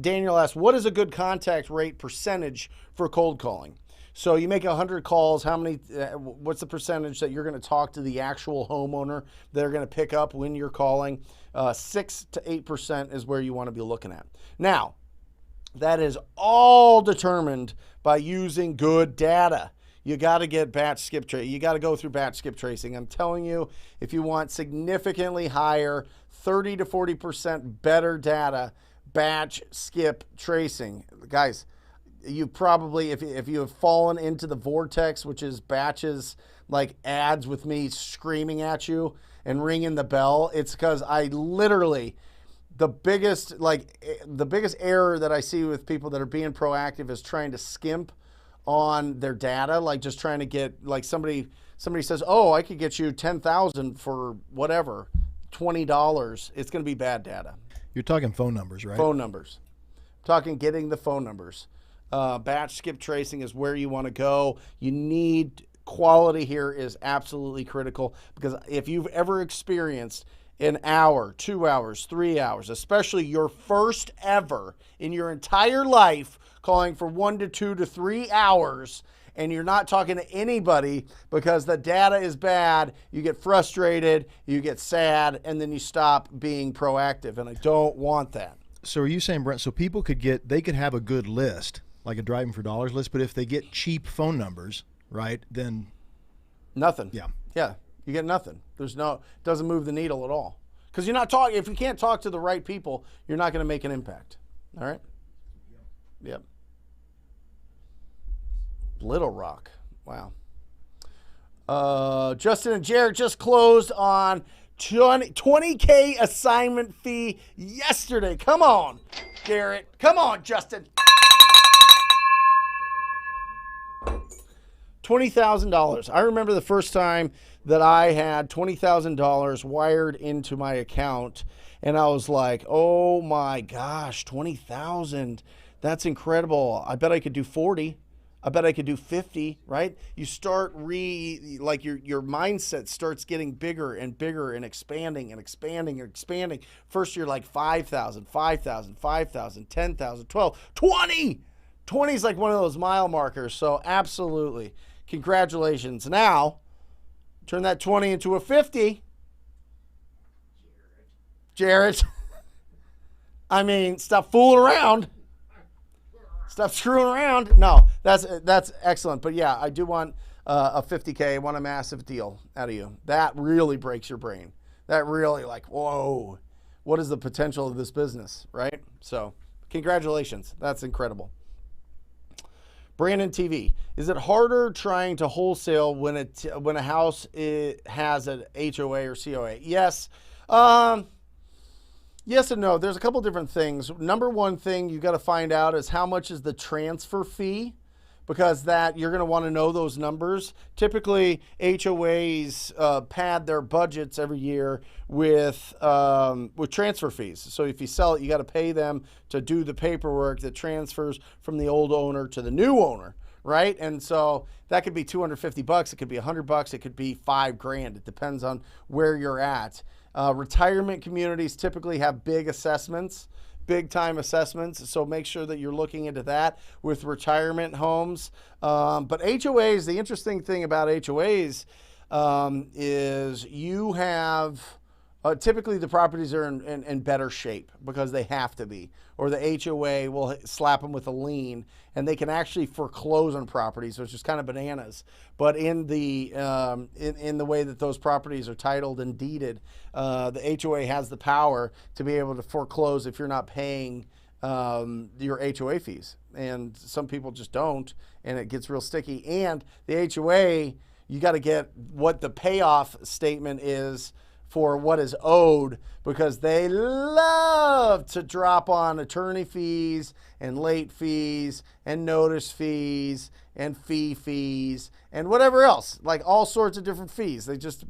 Daniel asked, what is a good contact rate percentage for cold calling? So you make 100 calls, what's the percentage that you're going to talk to the actual homeowner they're going to pick up when you're calling? 6 to 8% is where you want to be looking at. Now, That is all determined by using good data. You got to get batch skip tracing. You got to go through batch skip tracing. I'm telling you, if you want significantly higher, 30 to 40% better data, batch skip tracing. Guys, you probably, if you have fallen into the vortex, which is batches like ads with me screaming at you and ringing the bell, it's because I literally, the biggest error that I see with people that are being proactive is trying to skimp on their data, like just trying to get, like somebody says, oh, I could get you 10,000 for whatever, $20. It's going to be bad data. You're talking phone numbers, right? Phone numbers. I'm talking getting the phone numbers. Batch skip tracing is where you want to go. You need quality here is absolutely critical, because if you've ever experienced an hour, 2 hours, 3 hours, especially your first ever in your entire life calling for 1 to 2 to 3 hours, and you're not talking to anybody because the data is bad, you get frustrated, you get sad, and then you stop being proactive, and I don't want that. So are you saying, Brent, so people could have a good list, like a driving for dollars list, but if they get cheap phone numbers, right, then nothing. Yeah. You get nothing. Doesn't move the needle at all. Because you're not talking, if you can't talk to the right people, you're not going to make an impact. All right? Yep. Little Rock. Wow. Justin and Jared just closed on 20K assignment fee yesterday. Come on, Garrett. Come on, Justin. $20,000. I remember the first time that I had $20,000 wired into my account, and I was like, oh my gosh, 20,000. That's incredible. I bet I could do 40. I bet I could do 50, right? You start your mindset starts getting bigger and bigger and expanding and expanding and expanding. First you're like 5,000, 5,000, 5,000, 10,000, 12, 20. 20 is like one of those mile markers. So absolutely. Congratulations. Now, turn that 20 into a 50. Jared. I mean, stop fooling around. Stop screwing around. No, that's excellent. But yeah, I do want a 50K. I want a massive deal out of you. That really breaks your brain. That really like, whoa, what is the potential of this business, right? So congratulations. That's incredible. Brandon TV, is it harder trying to wholesale when a house has an HOA or COA? Yes. Yes and no. There's a couple different things. Number one thing you got to find out is how much is the transfer fee, because that you're going to want to know those numbers. Typically, HOAs pad their budgets every year with transfer fees. So if you sell it, you got to pay them to do the paperwork that transfers from the old owner to the new owner, right? And so that could be $250. It could be $100. It could be $5,000. It depends on where you're at. Retirement communities typically have big assessments, big time assessments. So make sure that you're looking into that with retirement homes. But HOAs, the interesting thing about HOAs is you have, typically the properties are in better shape because they have to be, or the HOA will slap them with a lien and they can actually foreclose on properties, which is kind of bananas. But in the in the way that those properties are titled and deeded, the HOA has the power to be able to foreclose if you're not paying your HOA fees. And some people just don't, and it gets real sticky. And the HOA, you got to get what the payoff statement is for what is owed, because they love to drop on attorney fees and late fees and notice fees and fees and whatever else, like all sorts of different fees. They just,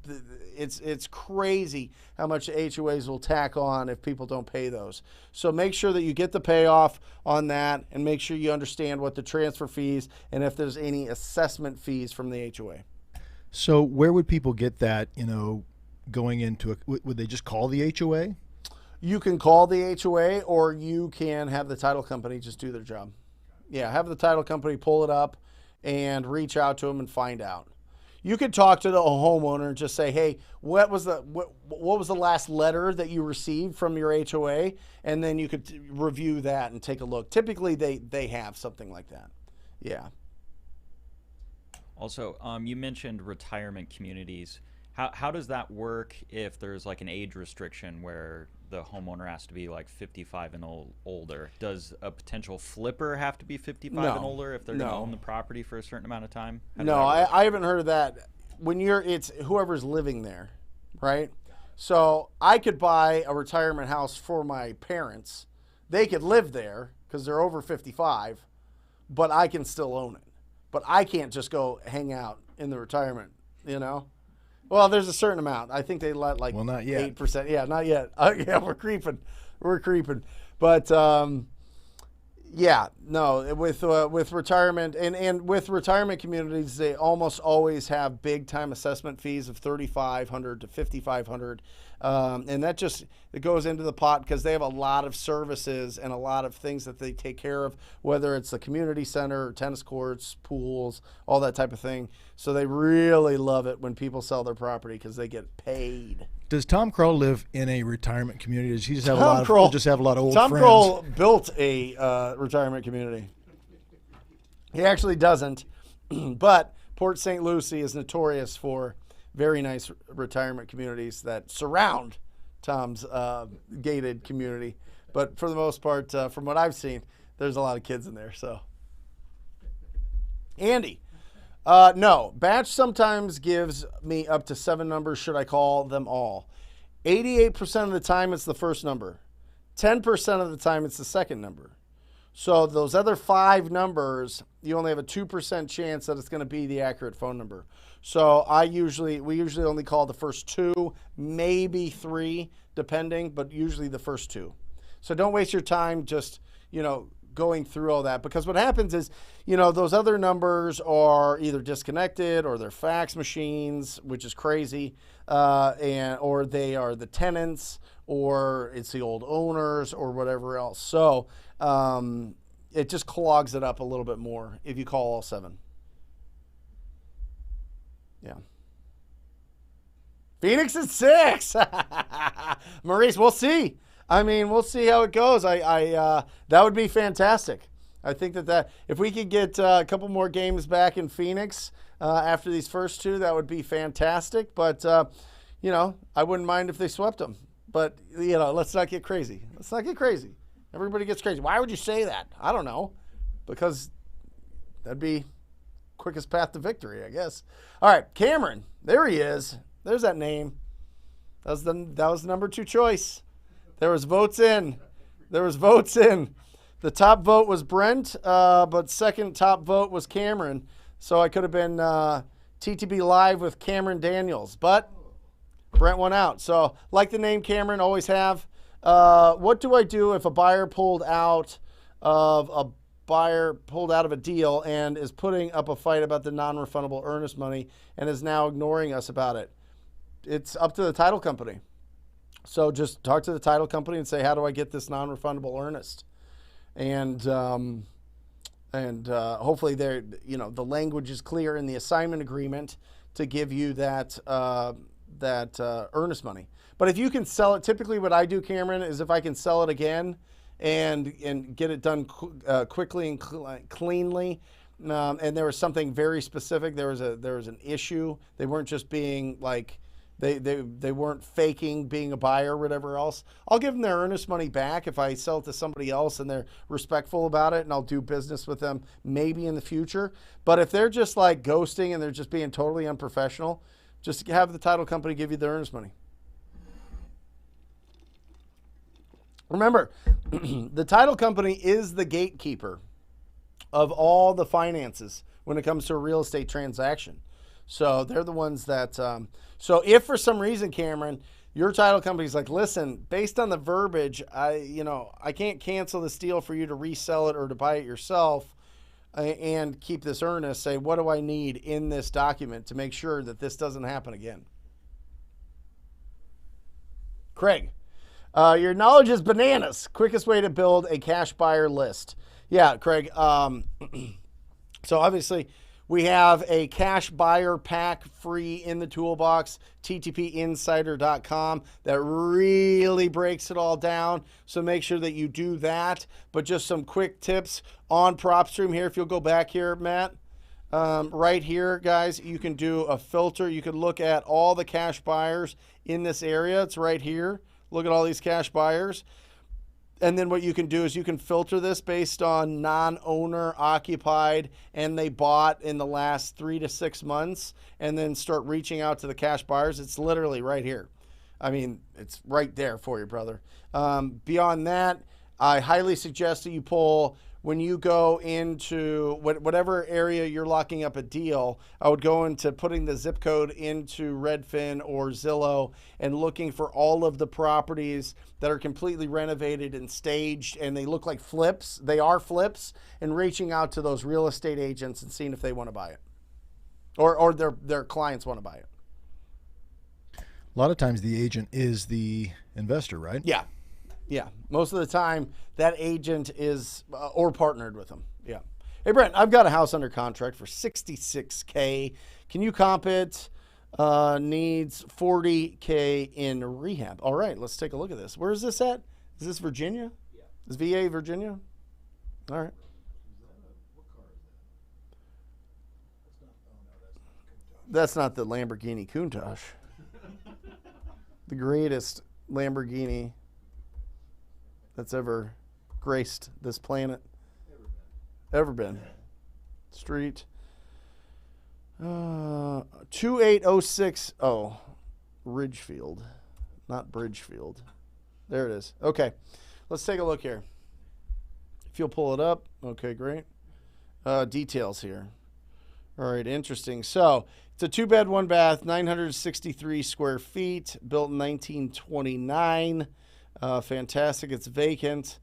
it's crazy how much HOAs will tack on if people don't pay those. So make sure that you get the payoff on that, and make sure you understand what the transfer fees and if there's any assessment fees from the HOA. So where would people get that, going into would they just call the HOA? You can call the HOA, or you can have the title company just do their job. Yeah, have the title company pull it up and reach out to them and find out. you could talk to the homeowner and just say, hey, what was the last letter that you received from your HOA? And then you could review that and take a look. Typically, they have something like that. Yeah. Also, you mentioned retirement communities. How does that work if there's like an age restriction where the homeowner has to be like 55 and older? Does a potential flipper have to be 55 and older if they're going to own the property for a certain amount of time? No, I haven't heard of that. When it's whoever's living there, right? So I could buy a retirement house for my parents. They could live there because they're over 55, but I can still own it. But I can't just go hang out in the retirement, you know? Well, there's a certain amount. I think they let like not yet. 8%. Yeah, not yet. Yeah, we're creeping. But yeah, no, with retirement and with retirement communities, they almost always have big time assessment fees of $3,500 to $5,500, and it goes into the pot because they have a lot of services and a lot of things that they take care of, whether it's the community center, tennis courts, pools, all that type of thing. So they really love it when people sell their property because they get paid. Does Tom Kroll live in a retirement community? Does he just have a lot of old friends? Tom Kroll built a retirement community. He actually doesn't, but Port St. Lucie is notorious for very nice retirement communities that surround Tom's gated community. But for the most part, from what I've seen, there's a lot of kids in there. So, Andy. No, Batch sometimes gives me up to 7 numbers. Should I call them all? 88% of the time it's the first number. 10% of the time it's the second number. So those other 5 numbers, you only have a 2% chance that it's going to be the accurate phone number. So we usually only call the first 2, maybe 3, depending, but usually the first 2. So don't waste your time just, going through all that, because what happens is, those other numbers are either disconnected or they're fax machines, which is crazy, or they are the tenants, or it's the old owners, or whatever else. So it just clogs it up a little bit more if you call all 7. Yeah. Phoenix is 6. Maurice, we'll see. We'll see how it goes. That would be fantastic. I think that if we could get a couple more games back in Phoenix after these first 2, that would be fantastic. But, I wouldn't mind if they swept them. But, let's not get crazy. Everybody gets crazy. Why would you say that? I don't know. Because that'd be quickest path to victory, I guess. All right, Cameron. There he is. There's that name. That was the number 2 choice. There was votes in. The top vote was Brent, but second top vote was Cameron. So I could have been TTB Live with Cameron Daniels, but Brent went out. So like the name Cameron, always have. What do I do if a buyer pulled out of a deal and is putting up a fight about the non-refundable earnest money and is now ignoring us about it? It's up to the title company. So just talk to the title company and say, how do I get this non-refundable earnest? And hopefully the language is clear in the assignment agreement to give you that earnest money. But if you can sell it, typically what I do, Cameron, is if I can sell it again and get it done quickly and cleanly, and there was something very specific, there was an issue. They weren't just being like, They weren't faking being a buyer or whatever else. I'll give them their earnest money back if I sell it to somebody else and they're respectful about it, and I'll do business with them maybe in the future. But if they're just like ghosting and they're just being totally unprofessional, just have the title company give you their earnest money. Remember, the title company is the gatekeeper of all the finances when it comes to a real estate transaction. So they're the ones that, so if for some reason, Cameron, your title company's like, listen, based on the verbiage, I can't cancel this deal for you to resell it or to buy it yourself and keep this earnest. Say, what do I need in this document to make sure that this doesn't happen again? Craig, your knowledge is bananas. Quickest way to build a cash buyer list. Yeah, Craig. So obviously, We have a cash buyer pack free in the toolbox, ttpinsider.com, that really breaks it all down. So make sure that you do that. But just some quick tips on PropStream here. If you'll go back here, Matt, right here, guys, you can do a filter. You can look at all the cash buyers in this area. It's right here. Look at all these cash buyers. And then what you can do is you can filter this based on non-owner occupied and they bought in the last 3 to 6 months, and then start reaching out to the cash buyers. It's literally right here. I mean, it's right there for you, brother. Beyond that, I highly suggest that you pull, when you go into whatever area you're locking up a deal, I would go into putting the zip code into Redfin or Zillow and looking for all of the properties that are completely renovated and staged and they look like flips. They are flips, and reaching out to those real estate agents and seeing if they want to buy it, or their clients want to buy it. A lot of times the agent is the investor, right? Yeah. Yeah, most of the time that agent is or partnered with them. Yeah. Hey, Brent, I've got a house under contract for $66K. Can you comp it? Needs $40K in rehab. All right, let's take a look at this. Where is this at? Is this Virginia? Yeah. Is VA Virginia? All right. That's not the Lamborghini Countach. The greatest Lamborghini that's ever graced this planet. Ever been. Street. 28060 Ridgefield, not Bridgefield. There it is. Okay, let's take a look here. If you'll pull it up. Okay, great. Details here. All right, interesting. So it's a 2-bed, 1-bath, 963 square feet, built in 1929. Fantastic. It's vacant,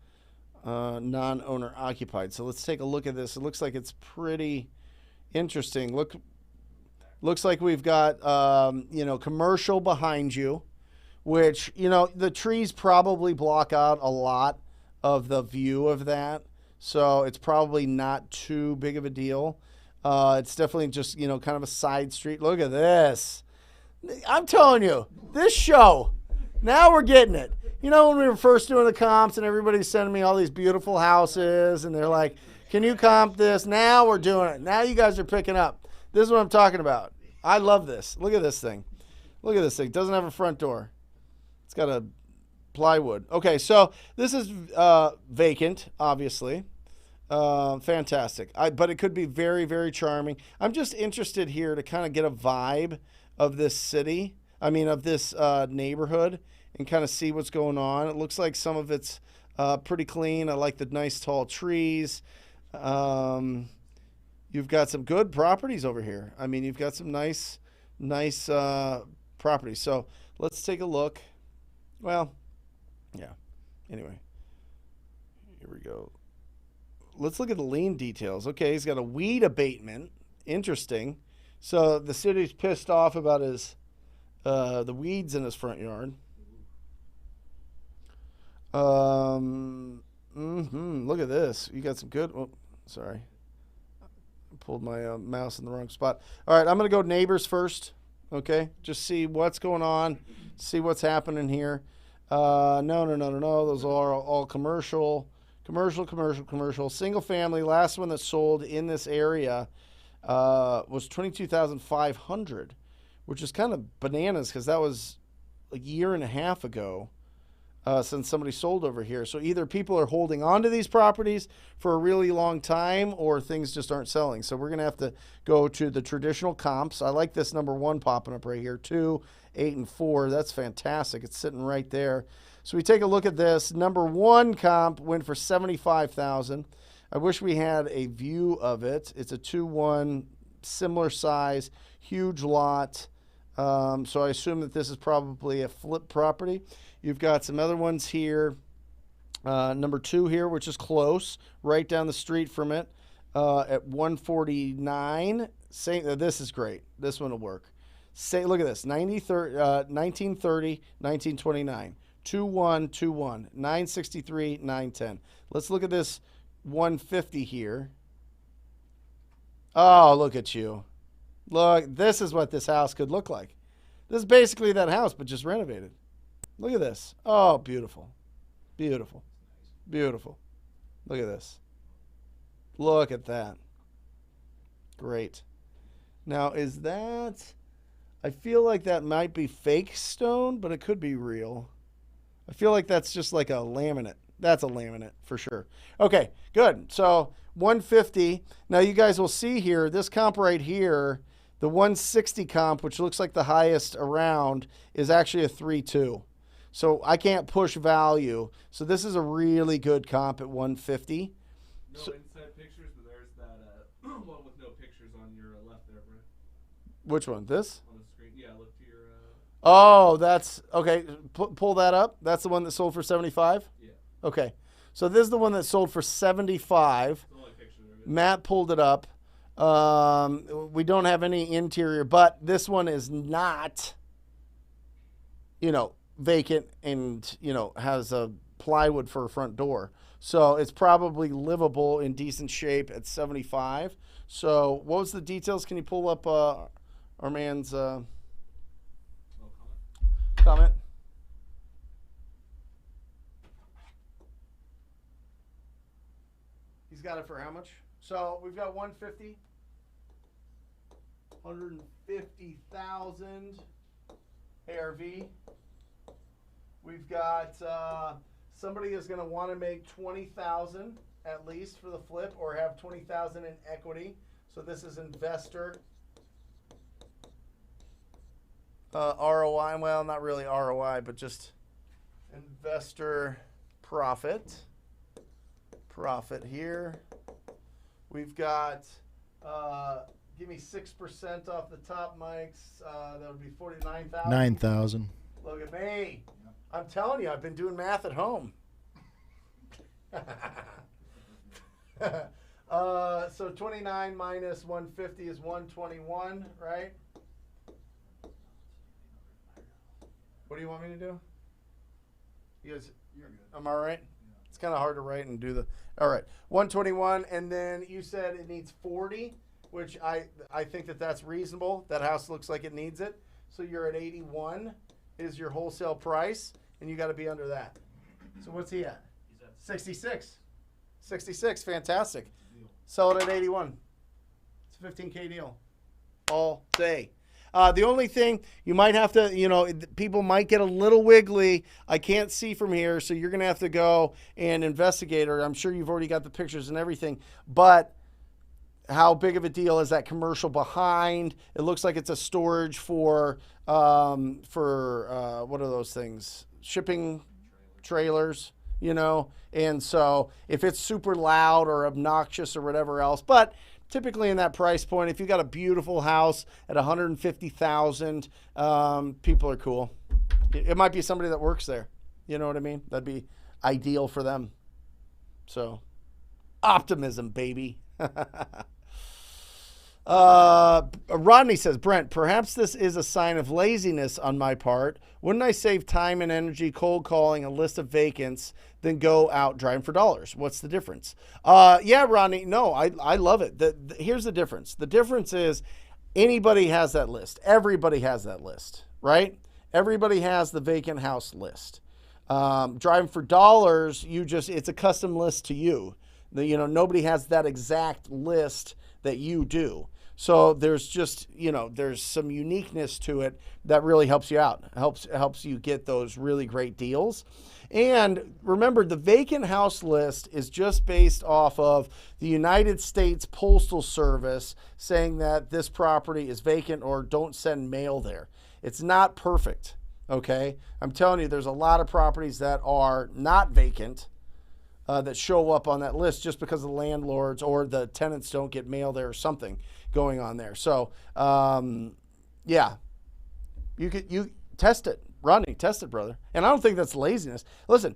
non-owner occupied. So let's take a look at this. It looks like it's pretty interesting. Looks like we've got, commercial behind you, which, the trees probably block out a lot of the view of that. So it's probably not too big of a deal. It's definitely just, kind of a side street. Look at this. I'm telling you, this show, now we're getting it. When we were first doing the comps and everybody's sending me all these beautiful houses and they're like, can you comp this? Now we're doing it. Now you guys are picking up. This is what I'm talking about. I love this. Look at this thing. Look at this thing. Doesn't have a front door. It's got a plywood. Okay, so this is vacant, obviously. Fantastic. But it could be very, very charming. I'm just interested here to kind of get a vibe of this city. Of this neighborhood, and kind of see what's going on. It looks like some of it's pretty clean. I like the nice tall trees. You've got some good properties over here. You've got some nice properties. So let's take a look. Well, yeah. Anyway, here we go. Let's look at the lien details. Okay, he's got a weed abatement. Interesting. So the city's pissed off about his the weeds in his front yard. Look at this. You got some good. Oh, sorry. I pulled my mouse in the wrong spot. All right, I'm going to go neighbors first. Okay, just see what's going on, see what's happening here. No. Those are all commercial. Single family. Last one that sold in this area was $22,500, which is kind of bananas because that was a year and a half ago since somebody sold over here. So either people are holding on to these properties for a really long time or things just aren't selling. So we're going to have to go to the traditional comps. I like this number 1 popping up right here, 2, 8, and 4. That's fantastic. It's sitting right there. So we take a look at this. Number 1 comp went for $75,000. I wish we had a view of it. It's a 2-1, similar size, huge lot. So I assume that this is probably a flip property. You've got some other ones here. Number 2 here, which is close, right down the street from it, at 149. This is great. This one will work. Look at this, 1930, 1929. 2121, 963, 910. Let's look at this 150 here. Oh, look at you. Look, this is what this house could look like. This is basically that house, but just renovated. Look at this. Oh, beautiful. Beautiful. Beautiful. Look at this. Look at that. Great. Now, is that... I feel like that might be fake stone, but it could be real. I feel like that's just like a laminate. That's a laminate for sure. Okay, good. So 150. Now you guys will see here, this comp right here, the 160 comp, which looks like the highest around, is actually a 3.2. So I can't push value. So this is a really good comp at 150. No inside pictures, but there's that one with no pictures on your left there, Brent. Which one? This? On the screen. Yeah, look to your... Oh, that's... Okay, pull that up. That's the one that sold for 75? Yeah. Okay. So this is the one that sold for 75. The only picture there is. Matt pulled it up. We don't have any interior, but this one is not, vacant and, has a plywood for a front door. So it's probably livable in decent shape at 75. So what was the details? Can you pull up our man's No comment. comment? He's got it for how much? So we've got 150. 150,000 ARV. We've got somebody is going to want to make 20,000 at least for the flip, or have 20,000 in equity. So this is investor ROI. Well, not really ROI, but just investor profit. Profit here. We've got. Give me 6% off the top mics. That would be 49,000. 9,000. Look at me. I'm telling you, I've been doing math at home. So 29 minus 150 is 121, right? What do you want me to do? You guys, You're good. am I right? It's kind of hard to write and do the. All right, 121, and then you said it needs 40. Which I think that's reasonable. That house looks like it needs it. So you're at 81 is your wholesale price, and you got to be under that. So what's he at? He's at 66. 66, fantastic. Sell it at 81. It's a 15K deal. All day. The only thing you might have to, people might get a little wiggly. I can't see from here, so you're going to have to go and investigate, or I'm sure you've already got the pictures and everything, but how big of a deal is that commercial behind? It looks like it's a storage for what are those things? Shipping trailers, And so if it's super loud or obnoxious or whatever else, but typically in that price point, if you got a beautiful house at 150,000, people are cool. It might be somebody that works there. You know what I mean? That'd be ideal for them. So optimism, baby. Rodney says, Brent, perhaps this is a sign of laziness on my part. Wouldn't I save time and energy cold calling a list of vacants than go out driving for dollars? What's the difference? Yeah, Rodney, no, I love it. Here's the difference. The difference is anybody has that list. Everybody has that list, right? Everybody has the vacant house list. Driving for dollars, it's a custom list to you. Nobody has that exact list that you do. So there's just, there's some uniqueness to it that really helps you out. Helps you get those really great deals. And remember, the vacant house list is just based off of the United States Postal Service saying that this property is vacant or don't send mail there. It's not perfect, okay? I'm telling you, there's a lot of properties that are not vacant that show up on that list just because the landlords or the tenants don't get mail there or something going on there. So, yeah, you test it. Rodney, test it, brother. And I don't think that's laziness. Listen,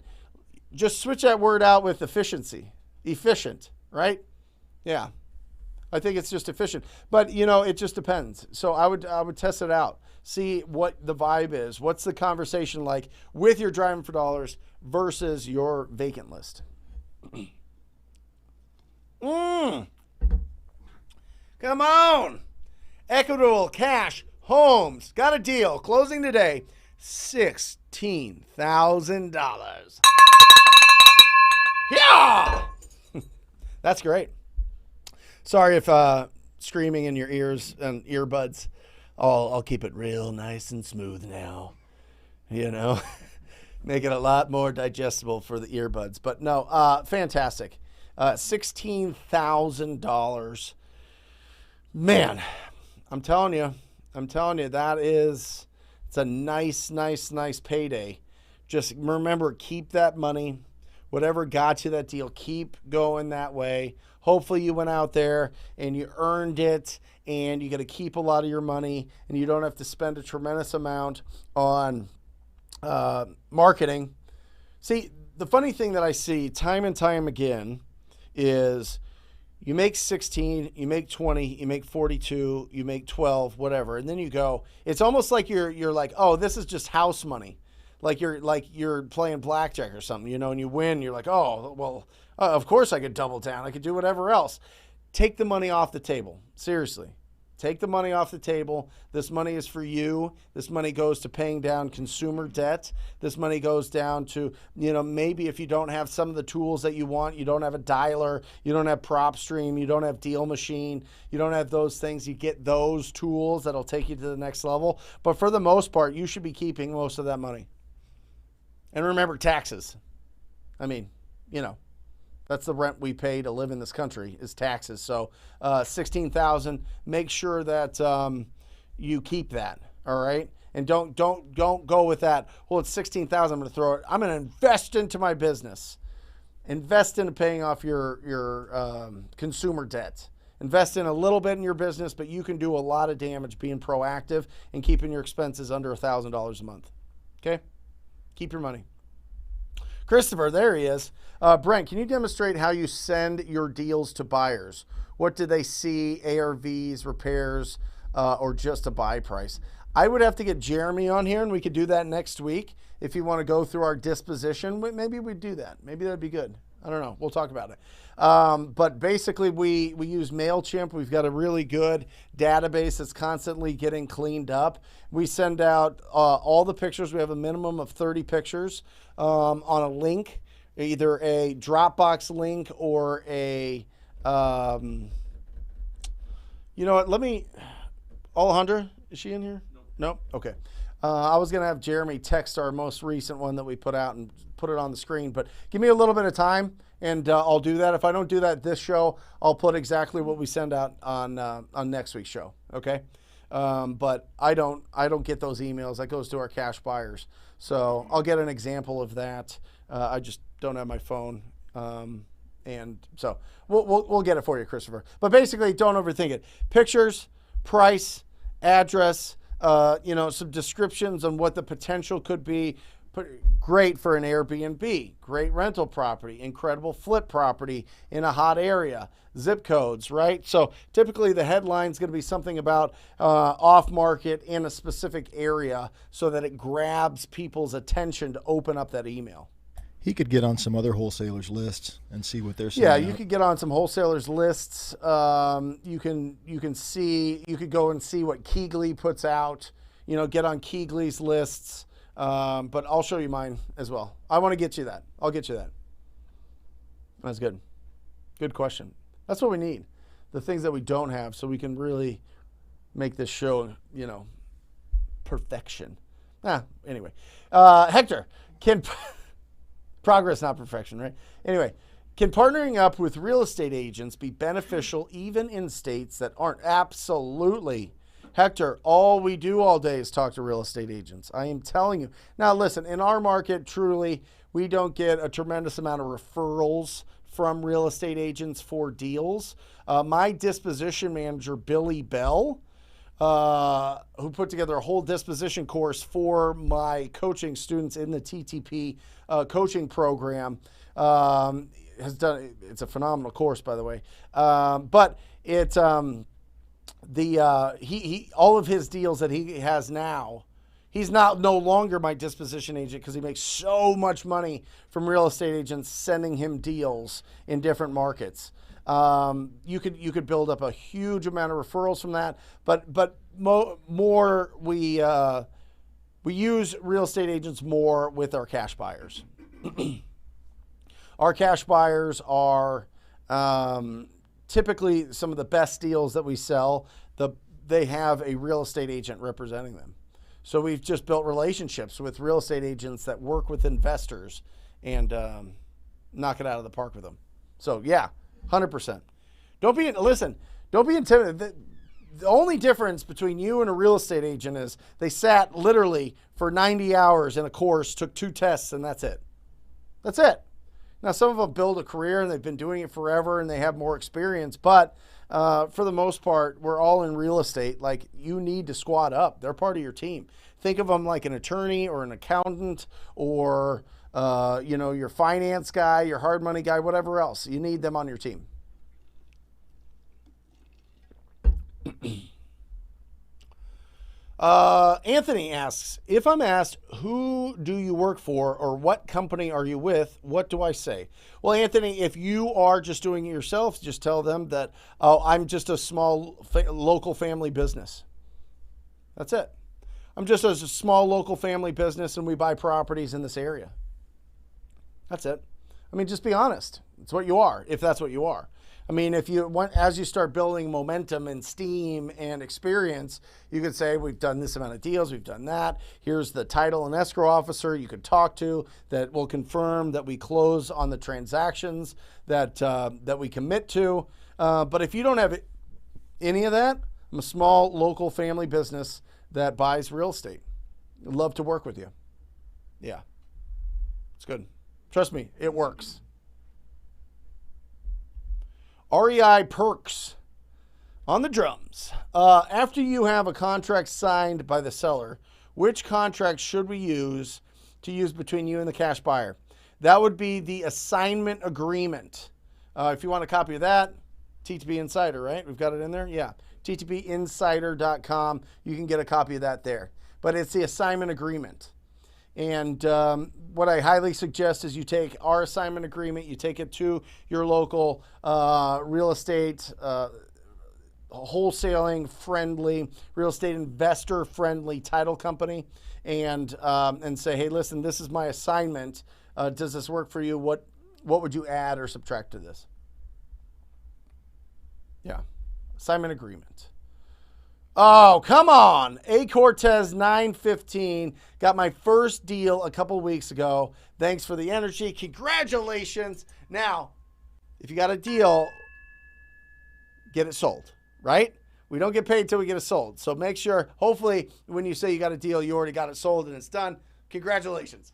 just switch that word out with efficiency. Efficient, right? Yeah. I think it's just efficient. But, it just depends. So I would test it out. See what the vibe is. What's the conversation like with your driving for dollars versus your vacant list? Got Come on. Equitable Cash Homes. Got a deal. Closing today. $16,000. Yeah! That's great. Sorry if screaming in your ears and earbuds. I'll keep it real nice and smooth now. You know, make it a lot more digestible for the earbuds. But no, fantastic. $16,000. Man, I'm telling you, it's a nice payday. Just remember, keep that money. Whatever got you that deal, keep going that way. Hopefully you went out there and you earned it, and you got to keep a lot of your money, and you don't have to spend a tremendous amount on marketing. See, the funny thing that I see time and time again is you make 16, you make 20, you make 42, you make 12, whatever, and then you go. It's almost like you're like, oh, this is just house money. Like you're playing blackjack or something, you know, and you win. You're like, oh, well, of course I could double down. I could do whatever else. Take the money off the table. Seriously. Take the money off the table. This money is for you. This money goes to paying down consumer debt. This money goes down to, you know, maybe if you don't have some of the tools that you want, you don't have a dialer, you don't have PropStream, you don't have Deal Machine, you don't have those things, you get those tools that'll take you to the next level. But for the most part, you should be keeping most of that money. And remember, taxes. I mean, you know, that's the rent we pay to live in this country is taxes. So $16,000. Make sure that you keep that. All right, and don't go with that. Well, it's $16,000. I'm going to throw it. I'm going to invest into my business. Invest into paying off your consumer debt. Invest in a little bit in your business, but you can do a lot of damage being proactive and keeping your expenses under $1,000 a month. Okay. Keep your money. Christopher, there he is. Brent, can you demonstrate how you send your deals to buyers? What do they see, ARVs, repairs, or just a buy price? I would have to get Jeremy on here, and we could do that next week. If you want to go through our disposition, maybe we'd do that. Maybe that'd be good. I don't know. We'll talk about it. But basically, we use MailChimp. We've got a really good database that's constantly getting cleaned up. We send out all the pictures. We have a minimum of 30 pictures on a link, either a Dropbox link or a, you know what, Alejandra, is she in here? Nope. Okay. I was going to have Jeremy text our most recent one that we put out and put it on the screen, but give me a little bit of time and I'll do that. If I don't do that this show, I'll put exactly what we send out on next week's show. Okay. But I don't get those emails. That goes to our cash buyers. So I'll get an example of that. I just don't have my phone. And so we'll get it for you, Christopher. But basically, don't overthink it. Pictures, price, address, you know, some descriptions on what the potential could be. Great for an Airbnb, great rental property, incredible flip property in a hot area, zip codes, right? So typically the headline is going to be something about off market in a specific area so that it grabs people's attention to open up that email. He could get on some other wholesalers lists and see what they're saying. Yeah, you could get on some wholesalers lists. You could go and see what Keegley puts out, you know, get on Keegley's lists. But I'll show you mine as well. I want to get you that. I'll get you that. That's good. Good question. That's what we need. The things that we don't have so we can really make this show, you know, perfection. Anyway. Hector, progress, not perfection, right? Anyway, can partnering up with real estate agents be beneficial even in states that aren't? Absolutely. Hector, all we do all day is talk to real estate agents. I am telling you. Now, listen, in our market, truly, we don't get a tremendous amount of referrals from real estate agents for deals. My disposition manager, Billy Bell, who put together a whole disposition course for my coaching students in the TTP coaching program, has done. It's a phenomenal course, by the way. But it's all of his deals that he has now, He's no longer my disposition agent because he makes so much money from real estate agents sending him deals in different markets. You could build up a huge amount of referrals from that, but more we use real estate agents more with our cash buyers. Our cash buyers are typically some of the best deals that we sell. They have a real estate agent representing them. So we've just built relationships with real estate agents that work with investors and knock it out of the park with them. So yeah, 100%. Don't be intimidated. The only difference between you and a real estate agent is they sat literally for 90 hours in a course, took 2 tests, and that's it. That's it. Now, some of them build a career and they've been doing it forever and they have more experience, but for the most part, we're all in real estate. Like, you need to squat up. They're part of your team. Think of them like an attorney or an accountant or, your finance guy, your hard money guy, whatever else. You need them on your team. Anthony asks, if I'm asked, who do you work for or what company are you with, what do I say? Well, Anthony, if you are just doing it yourself, just tell them that, I'm just a small local family business. That's it. I'm just a small local family business and we buy properties in this area. That's it. I mean, just be honest. It's what you are, if that's what you are. I mean, as you start building momentum and steam and experience, you could say, we've done this amount of deals, we've done that. Here's the title and escrow officer you could talk to that will confirm that we close on the transactions that we commit to. But if you don't have any of that, I'm a small local family business that buys real estate. I'd love to work with you. Yeah, it's good. Trust me, it works. REI Perks on the drums. After you have a contract signed by the seller, which contract should we use between you and the cash buyer? That would be the assignment agreement. If you want a copy of that, TTB Insider, right? We've got it in there? Yeah. TTBinsider.com. You can get a copy of that there. But it's the assignment agreement. And what I highly suggest is you take our assignment agreement, you take it to your local real estate, wholesaling friendly, real estate investor friendly title company, and say, hey, listen, this is my assignment. Does this work for you? What would you add or subtract to this? Yeah, assignment agreement. Oh, come on. A Cortez 915. Got my first deal a couple weeks ago. Thanks for the energy. Congratulations. Now, if you got a deal, get it sold, right? We don't get paid till we get it sold. So make sure, hopefully, when you say you got a deal, you already got it sold and it's done. Congratulations.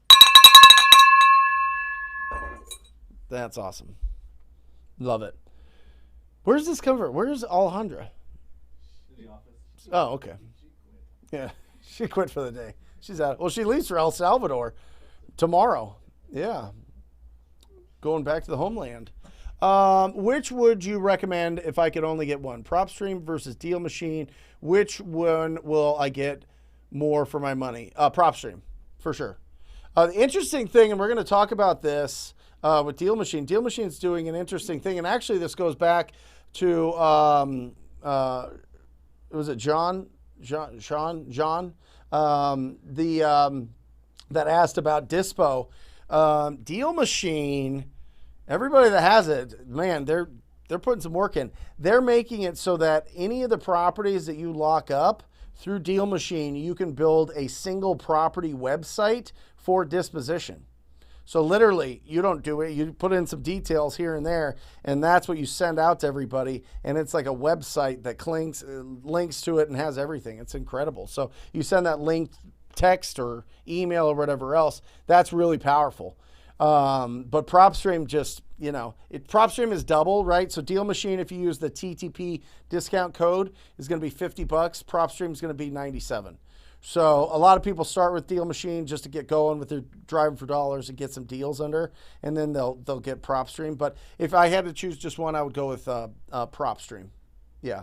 That's awesome. Love it. Where's this cover? Where's Alejandra? In the office. Oh, okay. Yeah, she quit for the day. She's out. Well, she leaves for El Salvador tomorrow. Yeah. Going back to the homeland. Which would you recommend if I could only get one? PropStream versus Deal Machine. Which one will I get more for my money? PropStream, for sure. The interesting thing, and we're going to talk about this with Deal Machine. Deal Machine's doing an interesting thing, and actually this goes back to was it John, that asked about Dispo. Deal Machine, everybody that has it, man, they're putting some work in. They're making it so that any of the properties that you lock up through Deal Machine, you can build a single property website for disposition. So literally, you don't do it. You put in some details here and there, and that's what you send out to everybody. And it's like a website that links to it and has everything. It's incredible. So you send that link, text or email or whatever else. That's really powerful. But PropStream just, PropStream is double, right? So Deal Machine, if you use the TTP discount code, is going to be $50. PropStream is going to be $97. So a lot of people start with Deal Machine just to get going with their driving for dollars and get some deals under, and then they'll get PropStream. But if I had to choose just one, I would go with PropStream. Yeah.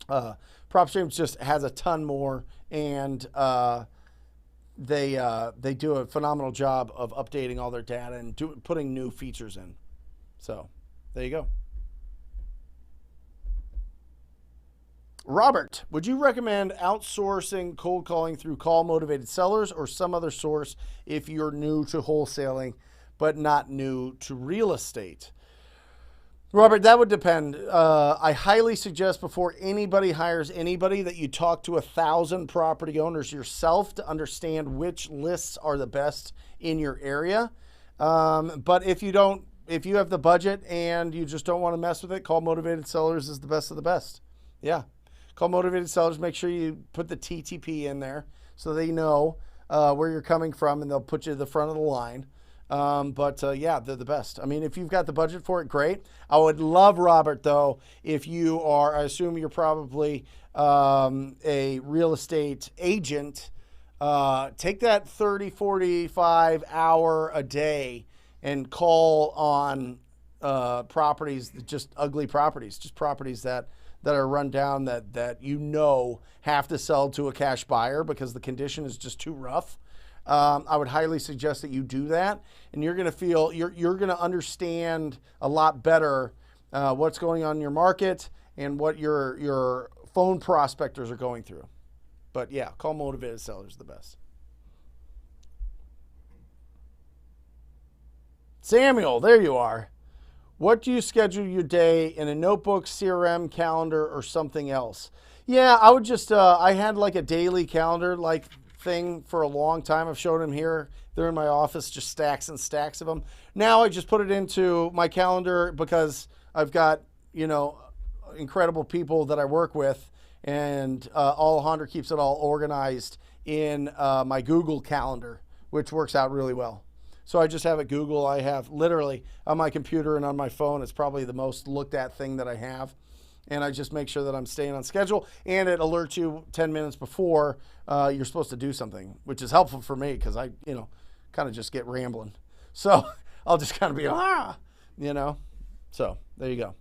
PropStream just has a ton more, and they do a phenomenal job of updating all their data and putting new features in. So there you go. Robert, would you recommend outsourcing cold calling through call motivated sellers or some other source if you're new to wholesaling but not new to real estate? Robert, that would depend. I highly suggest before anybody hires anybody that you talk to 1,000 property owners yourself to understand which lists are the best in your area. But if you have the budget and you just don't want to mess with it, call motivated sellers is the best of the best. Yeah. Call motivated sellers. Make sure you put the TTP in there so they know where you're coming from, and they'll put you to the front of the line. Yeah, they're the best. I mean, if you've got the budget for it, great. I would love, Robert, though, if you are, I assume you're probably a real estate agent, take that 30, 45 hour a day and call on properties, just ugly properties, just properties that are run down that have to sell to a cash buyer because the condition is just too rough. I would highly suggest that you do that, and you're going to feel you're going to understand a lot better what's going on in your market and what your phone prospectors are going through. But yeah, call motivated sellers the best. Samuel, there you are. What do you schedule your day in a notebook, CRM, calendar, or something else? Yeah, I would just, I had like a daily calendar like thing for a long time. I've showed them here. They're in my office, just stacks and stacks of them. Now I just put it into my calendar because I've got, incredible people that I work with, and Alejandro keeps it all organized in my Google Calendar, which works out really well. So I just have it Google. I have literally on my computer and on my phone. It's probably the most looked at thing that I have. And I just make sure that I'm staying on schedule, and it alerts you 10 minutes before you're supposed to do something, which is helpful for me because I, kind of just get rambling. So I'll just kind of be, So there you go.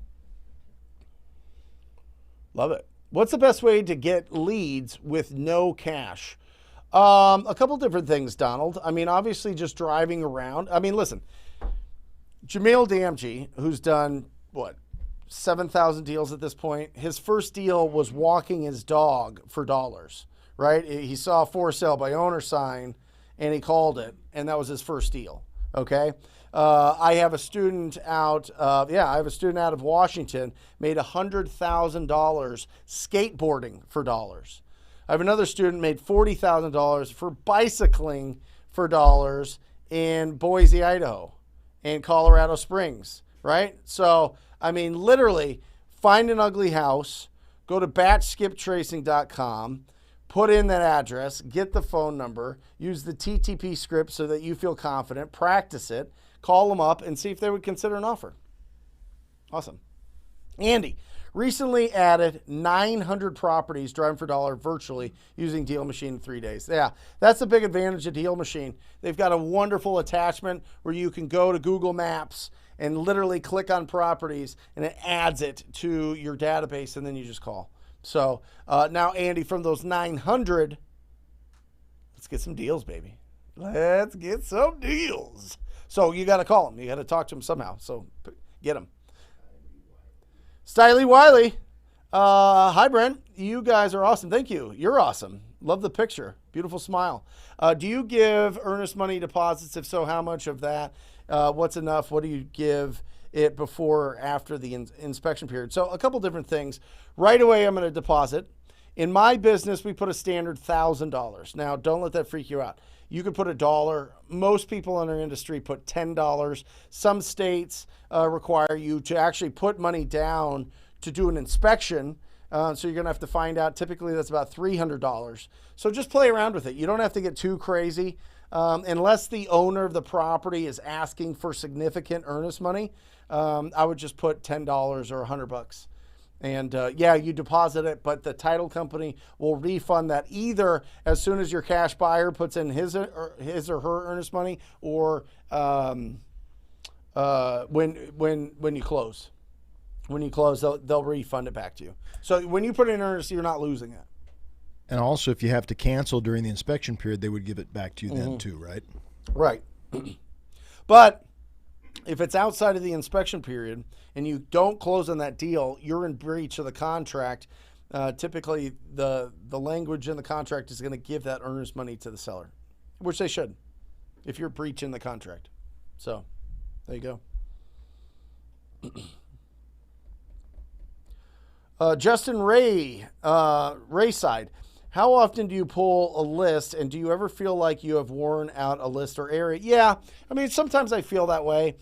Love it. What's the best way to get leads with no cash? A couple different things, Donald. I mean, obviously just driving around. I mean, listen, Jamil Damji, who's done, 7,000 deals at this point. His first deal was walking his dog for dollars, right? He saw a for sale by owner sign and he called it, and that was his first deal, okay? I have a student out of Washington, made $100,000 skateboarding for dollars. I have another student made $40,000 for bicycling for dollars in Boise, Idaho, and Colorado Springs, right? So, I mean, literally, find an ugly house, go to batchskiptracing.com, put in that address, get the phone number, use the TTP script so that you feel confident, practice it, call them up, and see if they would consider an offer. Awesome. Andy, recently added 900 properties driving for dollar virtually using Deal Machine in 3 days. Yeah, that's a big advantage of Deal Machine. They've got a wonderful attachment where you can go to Google Maps and literally click on properties, and it adds it to your database, and then you just call. So now, Andy, from those 900, let's get some deals, baby. Let's get some deals. So you got to call them. You got to talk to them somehow. So get them. Styly Wiley. Hi, Brent. You guys are awesome. Thank you. You're awesome. Love the picture. Beautiful smile. Do you give earnest money deposits? If so, how much of that? What's enough? What do you give it before or after the inspection period? So a couple different things. Right away, I'm going to deposit. In my business, we put a standard $1,000. Now, don't let that freak you out. You could put $1. Most people in our industry put $10. Some states require you to actually put money down to do an inspection. So you're going to have to find out. Typically, that's about $300. So just play around with it. You don't have to get too crazy. Unless the owner of the property is asking for significant earnest money, I would just put $10 or $100. And you deposit it, but the title company will refund that either as soon as your cash buyer puts in his or her earnest money, or when you close. When you close, they'll refund it back to you. So when you put in earnest, you're not losing it. And also, if you have to cancel during the inspection period, they would give it back to you then too, right? Right. But if it's outside of the inspection period and you don't close on that deal, you're in breach of the contract. Typically, the language in the contract is going to give that earnest money to the seller, which they should, if you're breaching the contract. So, there you go. Justin Ray, Rayside. How often do you pull a list, and do you ever feel like you have worn out a list or area? Yeah, I mean, sometimes I feel that way.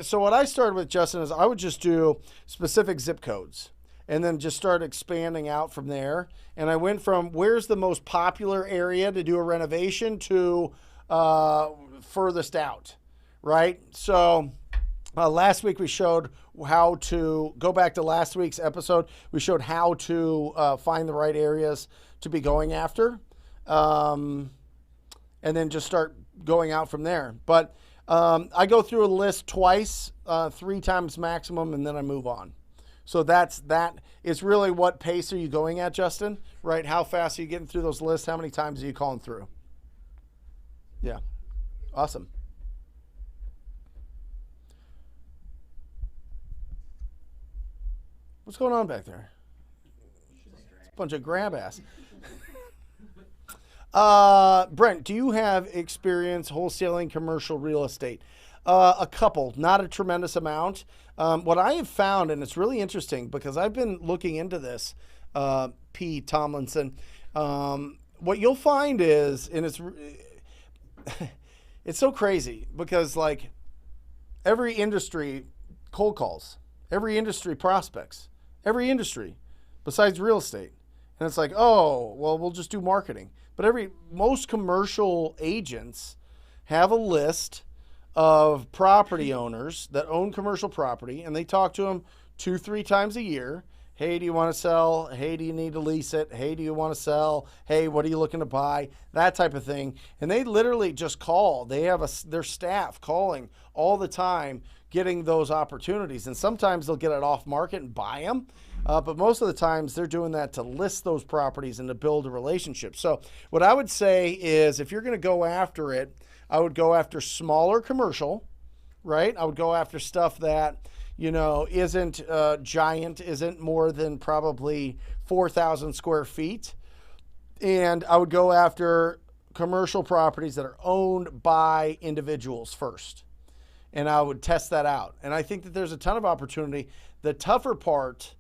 So what I started with, Justin, is I would just do specific zip codes and then just start expanding out from there. And I went from where's the most popular area to do a renovation to furthest out, right? So last week we showed how to go back to last week's episode. We showed how to find the right areas to be going after, and then just start going out from there. But I go through a list twice, 3 times maximum, and then I move on. So that is really what pace are you going at, Justin? Right? How fast are you getting through those lists? How many times are you calling through? Yeah. Awesome. What's going on back there? It's a bunch of grab ass. Brent, do you have experience wholesaling commercial real estate? A couple, not a tremendous amount. What I have found, and it's really interesting because I've been looking into this, P. Tomlinson, what you'll find is, and it's so crazy because like every industry cold calls, every industry prospects, every industry besides real estate. And it's like, oh, well, we'll just do marketing. But most commercial agents have a list of property owners that own commercial property, and they talk to them 2-3 times a year. Hey, do you want to sell? Hey, do you need to lease it? Hey, do you want to sell? Hey, what are you looking to buy? That type of thing. And they literally just call. They have their staff calling all the time, getting those opportunities. And sometimes they'll get it off market and buy them. But most of the times they're doing that to list those properties and to build a relationship. So what I would say is if you're going to go after it, I would go after smaller commercial, right? I would go after stuff that, isn't giant, isn't more than probably 4,000 square feet. And I would go after commercial properties that are owned by individuals first. And I would test that out. And I think that there's a ton of opportunity. The tougher part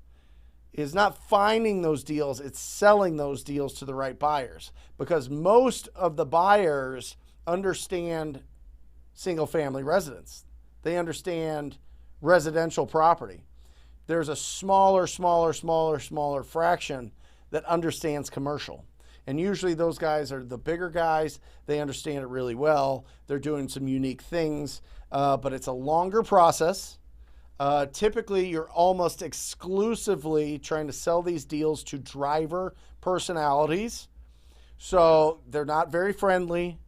is not finding those deals, it's selling those deals to the right buyers. Because most of the buyers understand single-family residence. They understand residential property. There's a smaller fraction that understands commercial. And usually those guys are the bigger guys. They understand it really well. They're doing some unique things, but it's a longer process. Typically, you're almost exclusively trying to sell these deals to driver personalities. So they're not very friendly.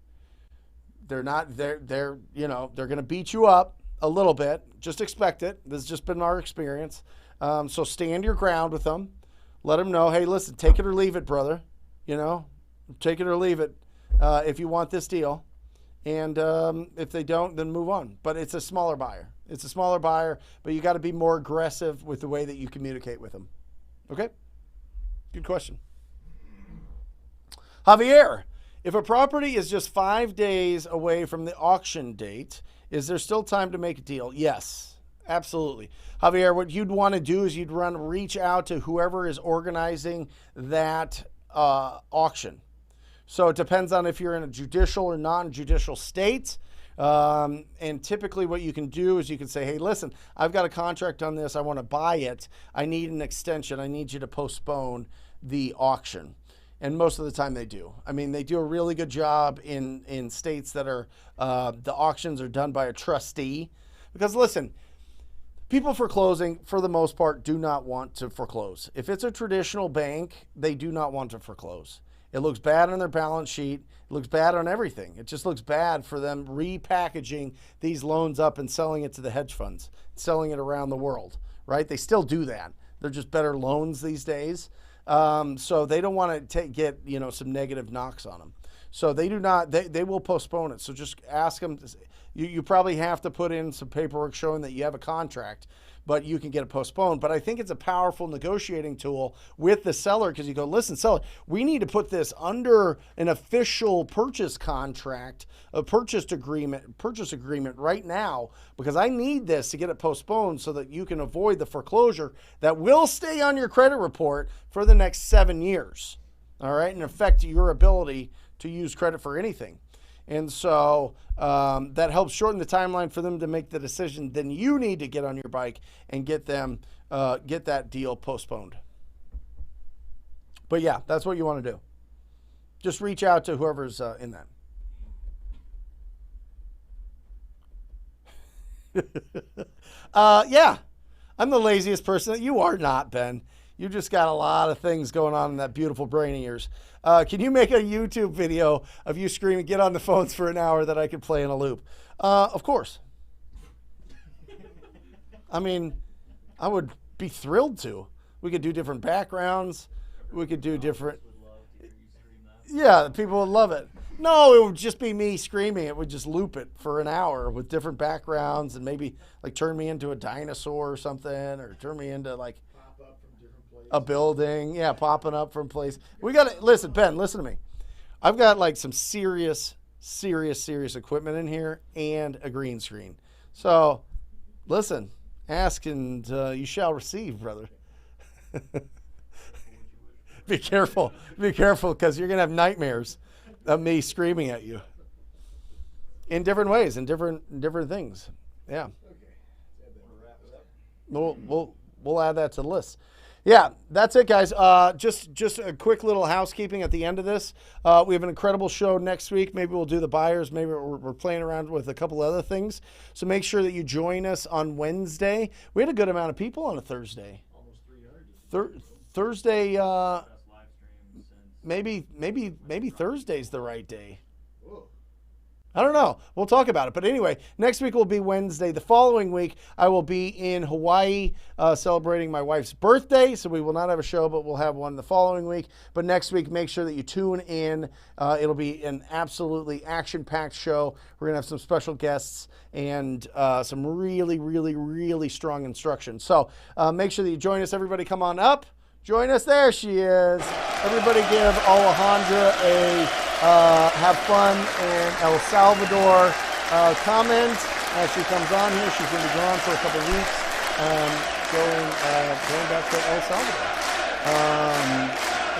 They're going to beat you up a little bit. Just expect it. This has just been our experience. So stand your ground with them. Let them know, hey, listen, take it or leave it, brother. Take it or leave it if you want this deal. And if they don't, then move on. But it's a smaller buyer. It's a smaller buyer, but you got to be more aggressive with the way that you communicate with them. Okay? Good question. Javier, if a property is just 5 days away from the auction date, is there still time to make a deal? Yes, absolutely. Javier, what you'd want to do is reach out to whoever is organizing that auction. So it depends on if you're in a judicial or non-judicial state. And typically what you can do is you can say, hey, listen, I've got a contract on this. I want to buy it. I need an extension. I need you to postpone the auction. And most of the time they do. I mean, they do a really good job in states that are, the auctions are done by a trustee. Because listen, people foreclosing, for the most part, do not want to foreclose. If it's a traditional bank, they do not want to foreclose. It looks bad on their balance sheet. It looks bad on everything. It just looks bad for them repackaging these loans up and selling it to the hedge funds, selling it around the world, right? They still do that. They're just better loans these days. So they don't want to get, some negative knocks on them. So they do not, they will postpone it. So just ask them. You probably have to put in some paperwork showing that you have a contract, but you can get it postponed. But I think it's a powerful negotiating tool with the seller, because you go, listen, seller, we need to put this under an official purchase contract, a purchase agreement right now, because I need this to get it postponed so that you can avoid the foreclosure that will stay on your credit report for the next 7 years. All right, and affect your ability to use credit for anything. And so that helps shorten the timeline for them to make the decision. Then you need to get on your bike and get that deal postponed. But yeah, that's what you want to do. Just reach out to whoever's in that. Yeah, I'm the laziest person. You are not, Ben. You just got a lot of things going on in that beautiful brain of yours. Can you make a YouTube video of you screaming, get on the phones for an hour that I could play in a loop? Of course. I mean, I would be thrilled to. We could do different backgrounds. We could do different. Yeah, people would love it. No, it would just be me screaming. It would just loop it for an hour with different backgrounds, and maybe like turn me into a dinosaur or something, or turn me into like a building, yeah, popping up from place. We got to listen, Ben. Listen to me. I've got like some serious equipment in here and a green screen. So, listen, ask and you shall receive, brother. Be careful, because you're gonna have nightmares of me screaming at you in different ways, in different things. Yeah. We'll add that to the list. Yeah, that's it, guys. Just a quick little housekeeping at the end of this. We have an incredible show next week. Maybe we'll do the buyers. Maybe we're playing around with a couple other things. So make sure that you join us on Wednesday. We had a good amount of people on a Thursday. Almost 300. Thursday, maybe Thursday's the right day. I don't know. We'll talk about it. But anyway, next week will be Wednesday. The following week, I will be in Hawaii celebrating my wife's birthday. So we will not have a show, but we'll have one the following week. But next week, make sure that you tune in. It'll be an absolutely action-packed show. We're going to have some special guests and some really strong instructions. So make sure that you join us. Everybody come on up. Join us. There she is. Everybody give Alejandra a have fun in El Salvador comment as she comes on here. She's going to be gone for a couple weeks, going back to El Salvador.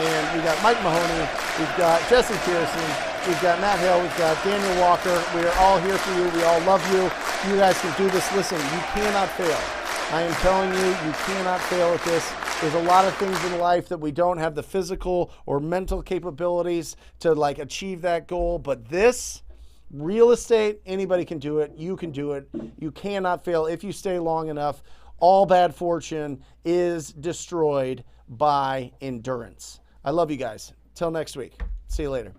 And we got Mike Mahoney, we've got Jesse Pearson, we've got Matt Hill, we've got Daniel Walker. We are all here for you. We all love you. You guys can do this. Listen, you cannot fail. I am telling you, you cannot fail at this. There's a lot of things in life that we don't have the physical or mental capabilities to like achieve that goal. But this, real estate, anybody can do it. You can do it. You cannot fail if you stay long enough. All bad fortune is destroyed by endurance. I love you guys. Till next week. See you later.